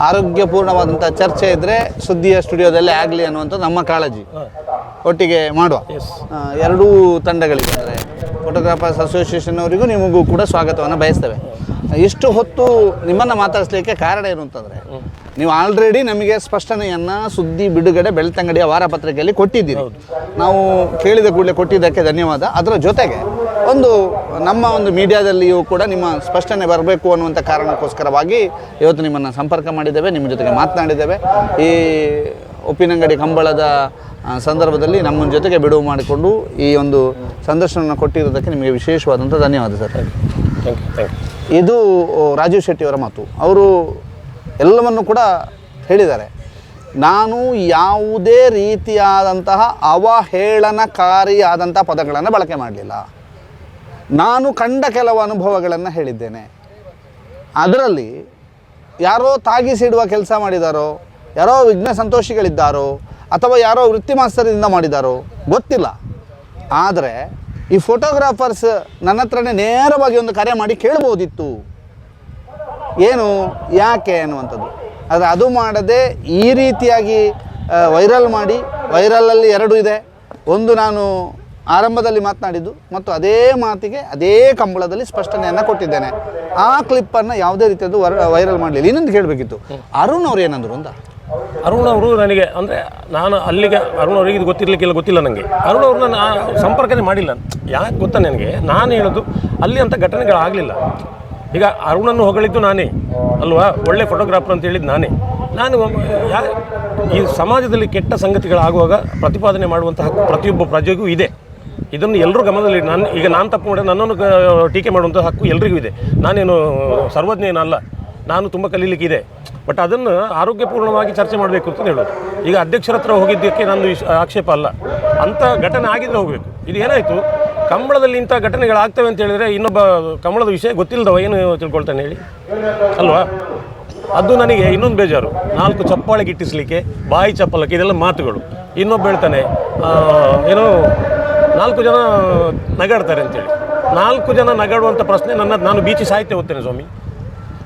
ಆರೋಗ್ಯಪೂರ್ಣವಾದಂಥ ಚರ್ಚೆ ಇದ್ದರೆ ಸುದ್ದಿಯ ಸ್ಟುಡಿಯೋದಲ್ಲೇ ಆಗಲಿ ಅನ್ನುವಂಥದ್ದು ನಮ್ಮ ಕಾಳಜಿ. ಒಟ್ಟಿಗೆ ಮಾಡುವ ಎರಡೂ ತಂಡಗಳಿಗೆ, ಅಂದರೆ ಫೋಟೋಗ್ರಾಫರ್ಸ್ ಅಸೋಸಿಯೇಷನ್ ಅವರಿಗೂ ನಿಮಗೂ ಕೂಡ ಸ್ವಾಗತವನ್ನು ಬಯಸ್ತೇವೆ. ಇಷ್ಟು ಹೊತ್ತು ನಿಮ್ಮನ್ನು ಮಾತಾಡಿಸ್ಲಿಕ್ಕೆ ಕಾರಣ ಏನು ಅಂತಂದರೆ, ನೀವು ಆಲ್ರೆಡಿ ನಮಗೆ ಸ್ಪಷ್ಟನೆಯನ್ನು ಸುದ್ದಿ ಬಿಡುಗಡೆ ಬೆಳ್ತಂಗಡಿಯ ವಾರಪತ್ರಿಕೆಯಲ್ಲಿ ಕೊಟ್ಟಿದ್ದೀರಿ. ನಾವು ಕೇಳಿದ ಕೂಡಲೇ ಕೊಟ್ಟಿದ್ದಕ್ಕೆ ಧನ್ಯವಾದ. ಅದರ ಜೊತೆಗೆ ನಮ್ಮ ಒಂದು ಮೀಡಿಯಾದಲ್ಲಿಯೂ ಕೂಡ ನಿಮ್ಮ ಸ್ಪಷ್ಟನೆ ಬರಬೇಕು ಅನ್ನುವಂಥ ಕಾರಣಕ್ಕೋಸ್ಕರವಾಗಿ ಇವತ್ತು ನಿಮ್ಮನ್ನು ಸಂಪರ್ಕ ಮಾಡಿದ್ದೇವೆ, ನಿಮ್ಮ ಜೊತೆಗೆ ಮಾತನಾಡಿದ್ದೇವೆ. ಈ ಉಪ್ಪಿನಂಗಡಿ ಕಂಬಳದ ಸಂದರ್ಭದಲ್ಲಿ ನಮ್ಮ ಜೊತೆಗೆ ಬಿಡುವು ಮಾಡಿಕೊಂಡು ಈ ಒಂದು ಸಂದರ್ಶನವನ್ನು ಕೊಟ್ಟಿರೋದಕ್ಕೆ ನಿಮಗೆ ವಿಶೇಷವಾದಂಥ ಧನ್ಯವಾದ ಸರ್. ಇದು ರಾಜೀವ್ ಶೆಟ್ಟಿಯವರ ಮಾತು. ಅವರು ಎಲ್ಲವನ್ನು ಕೂಡ ಹೇಳಿದ್ದಾರೆ. ನಾನು ಯಾವುದೇ ರೀತಿಯಾದಂತಹ ಅವಹೇಳನಕಾರಿಯಾದಂಥ ಪದಗಳನ್ನು ಬಳಕೆ ಮಾಡಲಿಲ್ಲ. ನಾನು ಕಂಡ ಕೆಲವು ಅನುಭವಗಳನ್ನು ಹೇಳಿದ್ದೇನೆ. ಅದರಲ್ಲಿ ಯಾರೋ ತಾಗಿಸಿಡುವ ಕೆಲಸ ಮಾಡಿದಾರೋ, ಯಾರೋ ವಿಘ್ನ ಸಂತೋಷಿಗಳಿದ್ದಾರೋ, ಅಥವಾ ಯಾರೋ ವೃತ್ತಿ ಮಾಸ್ತರದಿಂದ ಮಾಡಿದಾರೋ ಗೊತ್ತಿಲ್ಲ. ಆದರೆ ಈ ಫೋಟೋಗ್ರಾಫರ್ಸ್ ನನ್ನ ಹತ್ರನೇ ನೇರವಾಗಿ ಒಂದು ಕರೆ ಮಾಡಿ ಕೇಳ್ಬೋದಿತ್ತು, ಏನು ಯಾಕೆ ಅನ್ನುವಂಥದ್ದು. ಆದರೆ ಅದು ಮಾಡದೆ ಈ ರೀತಿಯಾಗಿ ವೈರಲ್ ಮಾಡಿ, ವೈರಲಲ್ಲಿ 2 ಇದೆ. ಒಂದು ನಾನು ಆರಂಭದಲ್ಲಿ ಮಾತನಾಡಿದ್ದು, ಮತ್ತು ಅದೇ ಮಾತಿಗೆ ಅದೇ ಕಂಬಳದಲ್ಲಿ ಸ್ಪಷ್ಟನೆಯನ್ನು ಕೊಟ್ಟಿದ್ದೇನೆ. ಆ ಕ್ಲಿಪ್ಪನ್ನು ಯಾವುದೇ ರೀತಿಯದ್ದು ವೈರಲ್ ಮಾಡಲಿಲ್ಲ. ಇನ್ನೊಂದು ಕೇಳಬೇಕಿತ್ತು, ಅರುಣ್ ಅವ್ರು ಏನಂದರು ಅಂತ. ಅರುಣ್ ಅವರು ನನಗೆ, ಅಂದರೆ ನಾನು ಅಲ್ಲಿಗೆ ಅರುಣ್ ಅವರಿಗೆ ಇದು ಗೊತ್ತಿಲ್ಲ ನನಗೆ. ಅರುಣ್ ಅವ್ರನ್ನ ನಾನು ಸಂಪರ್ಕನೇ ಮಾಡಿಲ್ಲ. ಯಾಕೆ ಗೊತ್ತಾ ನನಗೆ, ನಾನು ಹೇಳೋದು ಅಲ್ಲಿ ಅಂಥ ಘಟನೆಗಳಾಗಲಿಲ್ಲ. ಈಗ ಅರುಣನ್ನು ಹೊಗಳಿದ್ದು ನಾನೇ ಅಲ್ವಾ, ಒಳ್ಳೆ ಫೋಟೋಗ್ರಾಫರ್ ಅಂತ ಹೇಳಿದ್ದು ನಾನೇ. ನಾನು ಈ ಸಮಾಜದಲ್ಲಿ ಕೆಟ್ಟ ಸಂಗತಿಗಳಾಗುವಾಗ ಪ್ರತಿಪಾದನೆ ಮಾಡುವಂತಹ ಹಕ್ಕು ಪ್ರತಿಯೊಬ್ಬ ಪ್ರಜೆಗೂ ಇದೆ. ಇದನ್ನು ಎಲ್ಲರೂ ಗಮನದಲ್ಲಿ, ನಾನು ತಪ್ಪು ಮಾಡಿದ್ರೆ ನನ್ನನ್ನು ಟೀಕೆ ಮಾಡುವಂಥ ಹಕ್ಕು ಎಲ್ರಿಗೂ ಇದೆ. ನಾನೇನು ಸರ್ವಜ್ಞ ಏನಲ್ಲ, ನಾನು ತುಂಬ ಕಲೀಲಿಕ್ಕಿದೆ. ಬಟ್ ಅದನ್ನು ಆರೋಗ್ಯಪೂರ್ಣವಾಗಿ ಚರ್ಚೆ ಮಾಡಬೇಕು ಅಂತ ಹೇಳೋದು. ಈಗ ಅಧ್ಯಕ್ಷರ ಹತ್ರ ಹೋಗಿದ್ದಕ್ಕೆ ನಂದು ಆಕ್ಷೇಪ ಅಲ್ಲ, ಅಂಥ ಘಟನೆ ಆಗಿದ್ದರೆ ಹೋಗಬೇಕು. ಇದು ಏನಾಯಿತು, ಕಂಬಳದಲ್ಲಿ ಇಂಥ ಘಟನೆಗಳಾಗ್ತವೆ ಅಂತ ಹೇಳಿದರೆ ಇನ್ನೊಬ್ಬ ಕಂಬಳದ ವಿಷಯ ಗೊತ್ತಿಲ್ಲದವ ಏನು ತಿಳ್ಕೊಳ್ತಾನೆ ಹೇಳಿ ಅಲ್ವಾ. ಅದು ನನಗೆ ಇನ್ನೊಂದು ಬೇಜಾರು, 4 ಚಪ್ಪಾಳೆ ಗಿಟ್ಟಿಸಲಿಕ್ಕೆ, ಬಾಯಿ ಚಪ್ಪಲಕ್ಕೆ, ಇದೆಲ್ಲ ಮಾತುಗಳು. ಇನ್ನೊಬ್ಬ ಹೇಳ್ತಾನೆ ಏನೋ 4 ಜನ ನಗಾಡ್ತಾರೆ ಅಂತೇಳಿ. 4 ಜನ ನಗಾಡುವಂಥ ಪ್ರಶ್ನೆ ನಾನು ಬೀಚಿ ಸಾಹಿತ್ಯ ಓದ್ತೇನೆ ಸ್ವಾಮಿ,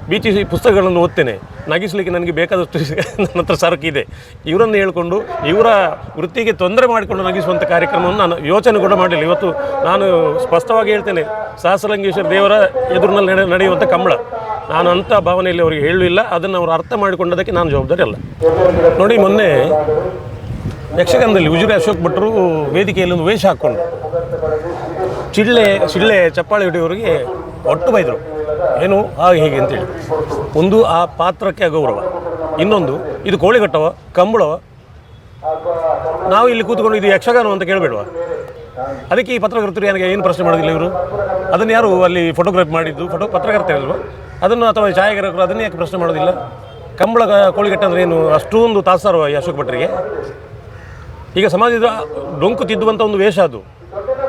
ಬೀಚಿ ಪುಸ್ತಕಗಳನ್ನು ಓದ್ತೇನೆ. ನಗಿಸಲಿಕ್ಕೆ ನನಗೆ ಬೇಕಾದಷ್ಟು ನನ್ನ ಹತ್ರ ಸರಕಿದೆ. ಇವರನ್ನು ಹೇಳ್ಕೊಂಡು ಇವರ ವೃತ್ತಿಗೆ ತೊಂದರೆ ಮಾಡಿಕೊಂಡು ನಗಿಸುವಂಥ ಕಾರ್ಯಕ್ರಮವನ್ನು ನಾನು ಯೋಚನೆ ಕೂಡ ಮಾಡಲಿಲ್ಲ. ಇವತ್ತು ನಾನು ಸ್ಪಷ್ಟವಾಗಿ ಹೇಳ್ತೇನೆ, ಸಹಸ್ರಲಿಂಗೇಶ್ವರ ದೇವರ ಎದುರಿನಲ್ಲಿ ನಡೆಯುವಂಥ ಕಂಬಳ, ನಾನು ಅಂಥ ಭಾವನೆಯಲ್ಲಿ ಅವರಿಗೆ ಹೇಳಲಿಲ್ಲ. ಅದನ್ನು ಅವರು ಅರ್ಥ ಮಾಡಿಕೊಂಡದಕ್ಕೆ ನಾನು ಜವಾಬ್ದಾರಿ ಅಲ್ಲ. ನೋಡಿ, ಮೊನ್ನೆ ಯಕ್ಷಗಾನದಲ್ಲಿ ಉಜಿರೆ ಅಶೋಕ್ ಭಟ್ರು ವೇದಿಕೆಯಲ್ಲಿ ಒಂದು ವೇಷ ಹಾಕ್ಕೊಂಡು ಸಿಳ್ಳೆ ಚಪ್ಪಾಳೆ ಹಿಡಿಯೋರಿಗೆ ಒಟ್ಟು ಬೈದರು, ಏನು ಹಾಗೆ ಹೇಗೆ ಅಂತೇಳಿ. ಒಂದು ಆ ಪಾತ್ರಕ್ಕೆ ಅಗೌರವ, ಇನ್ನೊಂದು ಇದು ಕೋಳಿಗಟ್ಟವ ಕಂಬಳವ, ನಾವು ಇಲ್ಲಿ ಕೂತ್ಕೊಂಡು ಇದು ಯಕ್ಷಗಾನ ಅಂತ ಕೇಳಬೇಡವ. ಅದಕ್ಕೆ ಈ ಪತ್ರಕರ್ತರು ನನಗೆ ಏನು ಪ್ರಶ್ನೆ ಮಾಡೋದಿಲ್ಲ. ಇವರು ಅದನ್ನು ಯಾರು ಅಲ್ಲಿ ಫೋಟೋಗ್ರಾಫ್ ಮಾಡಿದ್ದು ಪತ್ರಕರ್ತ ಇಲ್ವ ಅದನ್ನು, ಅಥವಾ ಛಾಯಾಗ್ರಾಹಕರು ಅದನ್ನು ಯಾಕೆ ಪ್ರಶ್ನೆ ಮಾಡೋದಿಲ್ಲ? ಕಂಬಳ ಕೋಳಿಗಟ್ಟ ಅಂದರೆ ಏನು ಅಷ್ಟೊಂದು ತಾತ್ಸಾರ ಈ ಅಶೋಕ್ ಭಟ್ರಿಗೆ? ಈಗ ಸಮಾಜದ ಡೊಂಕು ತಿದ್ದುವಂಥ ಒಂದು ವೇಷ ಅದು.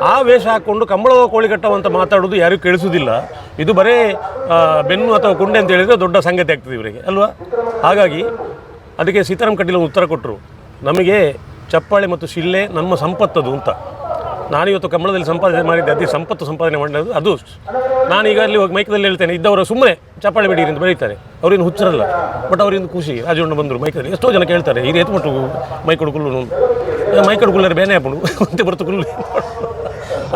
ಆ ವೇಷ ಹಾಕ್ಕೊಂಡು ಕಂಬಳ ಕೋಳಿಗಟ್ಟವಂತ ಮಾತಾಡೋದು ಯಾರಿಗೂ ಕೇಳಿಸೋದಿಲ್ಲ. ಇದು ಬರೇ ಬೆನ್ನು ಅಥವಾ ಕುಂಡೆ ಅಂತ ಹೇಳಿದರೆ ದೊಡ್ಡ ಸಂಗತಿ ಆಗ್ತದೆ ಇವರಿಗೆ ಅಲ್ವಾ. ಹಾಗಾಗಿ ಅದಕ್ಕೆ ಸೀತಾರಾಮ್ ಕಟೀಲ್ ಉತ್ತರ ಕೊಟ್ಟರು, ನಮಗೆ ಚಪ್ಪಾಳೆ ಮತ್ತು ಶಿಲ್ಲೆ ನಮ್ಮ ಸಂಪತ್ತದು ಅಂತ. ನಾನಿವತ್ತು ಕಂಬಳದಲ್ಲಿ ಸಂಪಾದನೆ ಮಾಡಿದ್ದೆ, ಅದೇ ಸಂಪತ್ತು ಸಂಪಾದನೆ ಮಾಡಿದ್ದು ಅದು. ನಾನೀಗ ಅಲ್ಲಿ ಹೋಗಿ ಮೈಕದಲ್ಲಿ ಹೇಳ್ತೇನೆ, ಇದ್ದವರು ಸುಮ್ಮನೆ ಚಪ್ಪಾಳೆ ಬಿಡಿರಿ ಅಂತ ಬೆಳೀತಾರೆ, ಅವ್ರೇನು ಹುಚ್ಚರಲ್ಲ. ಬಟ್ ಅವರಿಂದ ಖುಷಿ, ರಾಜಣ್ಣ ಬಂದರು ಮೈಕದಲ್ಲಿ, ಎಷ್ಟೋ ಜನ ಕೇಳ್ತಾರೆ, ಇದು ಎತ್ಬಿಟ್ಟು ಮೈಕೊಡು ಕುಲ್ಲು ಮೈಕೊಡು ಕುಲ್ಲರೆ ಬೇನೆ ಹಾಕೊಂಡು ಮತ್ತೆ ಬರ್ತು ಕುಲ್ಲು.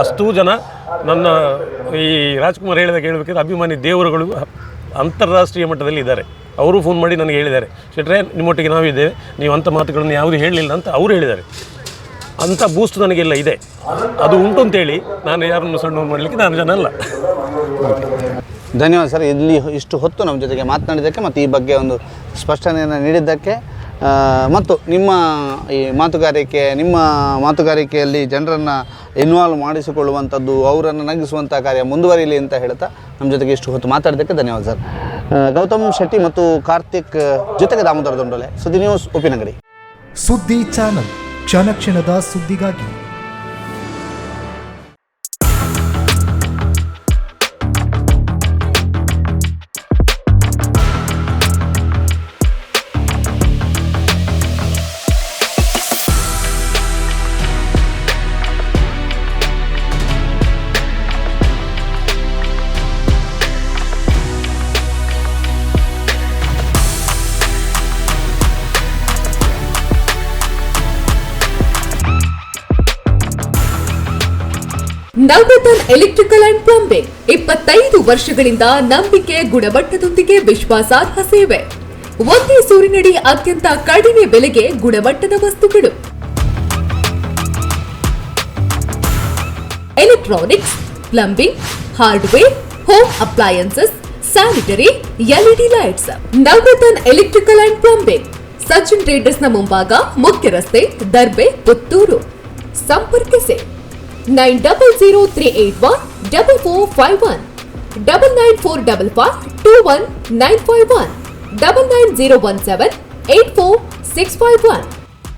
ಅಷ್ಟೂ ಜನ ನನ್ನ ಈ ರಾಜ್ಕುಮಾರ್ ಹೇಳಿದಾಗ ಹೇಳ್ಬೇಕಾದ್ರೆ ಅಭಿಮಾನಿ ದೇವರುಗಳು ಅಂತಾರಾಷ್ಟ್ರೀಯ ಮಟ್ಟದಲ್ಲಿ ಇದ್ದಾರೆ. ಅವರು ಫೋನ್ ಮಾಡಿ ನನಗೆ ಹೇಳಿದ್ದಾರೆ, ಶೆಟ್ರೆ ನಿಮ್ಮೊಟ್ಟಿಗೆ ನಾವಿದ್ದೇವೆ, ನೀವು ಅಂಥ ಮಾತುಗಳನ್ನು ಯಾವುದು ಹೇಳಲಿಲ್ಲ ಅಂತ ಅವರು ಹೇಳಿದ್ದಾರೆ. ಅಂಥ ಬೂಸ್ಟ್ ನನಗೆಲ್ಲ ಇದೆ, ಅದು ಉಂಟು ಅಂತೇಳಿ ನಾನು ಯಾರನ್ನು ಸಣ್ಣ ಮಾಡಲಿಕ್ಕೆ ನಾನು ಜನ ಅಲ್ಲ. ಧನ್ಯವಾದ ಸರ್, ಇಲ್ಲಿ ಇಷ್ಟು ಹೊತ್ತು ನಮ್ಮ ಜೊತೆಗೆ ಮಾತನಾಡಿದ್ದಕ್ಕೆ ಮತ್ತು ಈ ಬಗ್ಗೆ ಒಂದು ಸ್ಪಷ್ಟನೆಯನ್ನು ನೀಡಿದ್ದಕ್ಕೆ. ಮತ್ತು ನಿಮ್ಮ ಈ ಮಾತುಗಾರಿಕೆಯಲ್ಲಿ ಜನರನ್ನು ಇನ್ವಾಲ್ವ್ ಮಾಡಿಸಿಕೊಳ್ಳುವಂಥದ್ದು, ಅವರನ್ನು ನಗಿಸುವಂಥ ಕಾರ್ಯ ಮುಂದುವರಿಯಲಿ ಅಂತ ಹೇಳ್ತಾ ನಮ್ಮ ಜೊತೆಗೆ ಇಷ್ಟು ಹೊತ್ತು ಮಾತಾಡಿದ್ದಕ್ಕೆ ಧನ್ಯವಾದ ಸರ್. ಗೌತಮ್ ಶೆಟ್ಟಿ ಮತ್ತು ಕಾರ್ತಿಕ್ ಜೊತೆಗೆ ದಾಮೋದರ ದೊಂಡೋಲೆ, ಸುದ್ದಿ ನ್ಯೂಸ್, ಉಪ್ಪಿನಂಗಡಿ. ಸುದ್ದಿ ಚಾನಲ್, ಕ್ಷಣ ಕ್ಷಣದ ಸುದ್ದಿಗಾಗಿ. ನವರತ್ನ ಎಲೆಕ್ಟ್ರಿಕಲ್ ಅಂಡ್ ಪ್ಲಂಬಿಂಗ್ 25 ವರ್ಷಗಳಿಂದ ನಂಬಿಕೆ, ಗುಣಮಟ್ಟದೊಂದಿಗೆ ವಿಶ್ವಾಸಾರ್ಹ ಸೇವೆ. ಒಂದೇ ಸೂರಿನಡಿ ಅತ್ಯಂತ ಕಡಿಮೆ ಬೆಲೆಗೆ ಗುಣಮಟ್ಟದ ವಸ್ತುಗಳು. Electronics, plumbing, hardware, home appliances, sanitary, LED lights. Navaratna electrical and plumbing, Sachin ಟ್ರೇಡರ್ಸ್ನ ಮುಂಭಾಗ, ಮುಖ್ಯ ರಸ್ತೆ, ದರ್ಬೆ, ಪುತ್ತೂರು. ಸಂಪರ್ಕಿಸಿ 9003814451 994552191 990178461.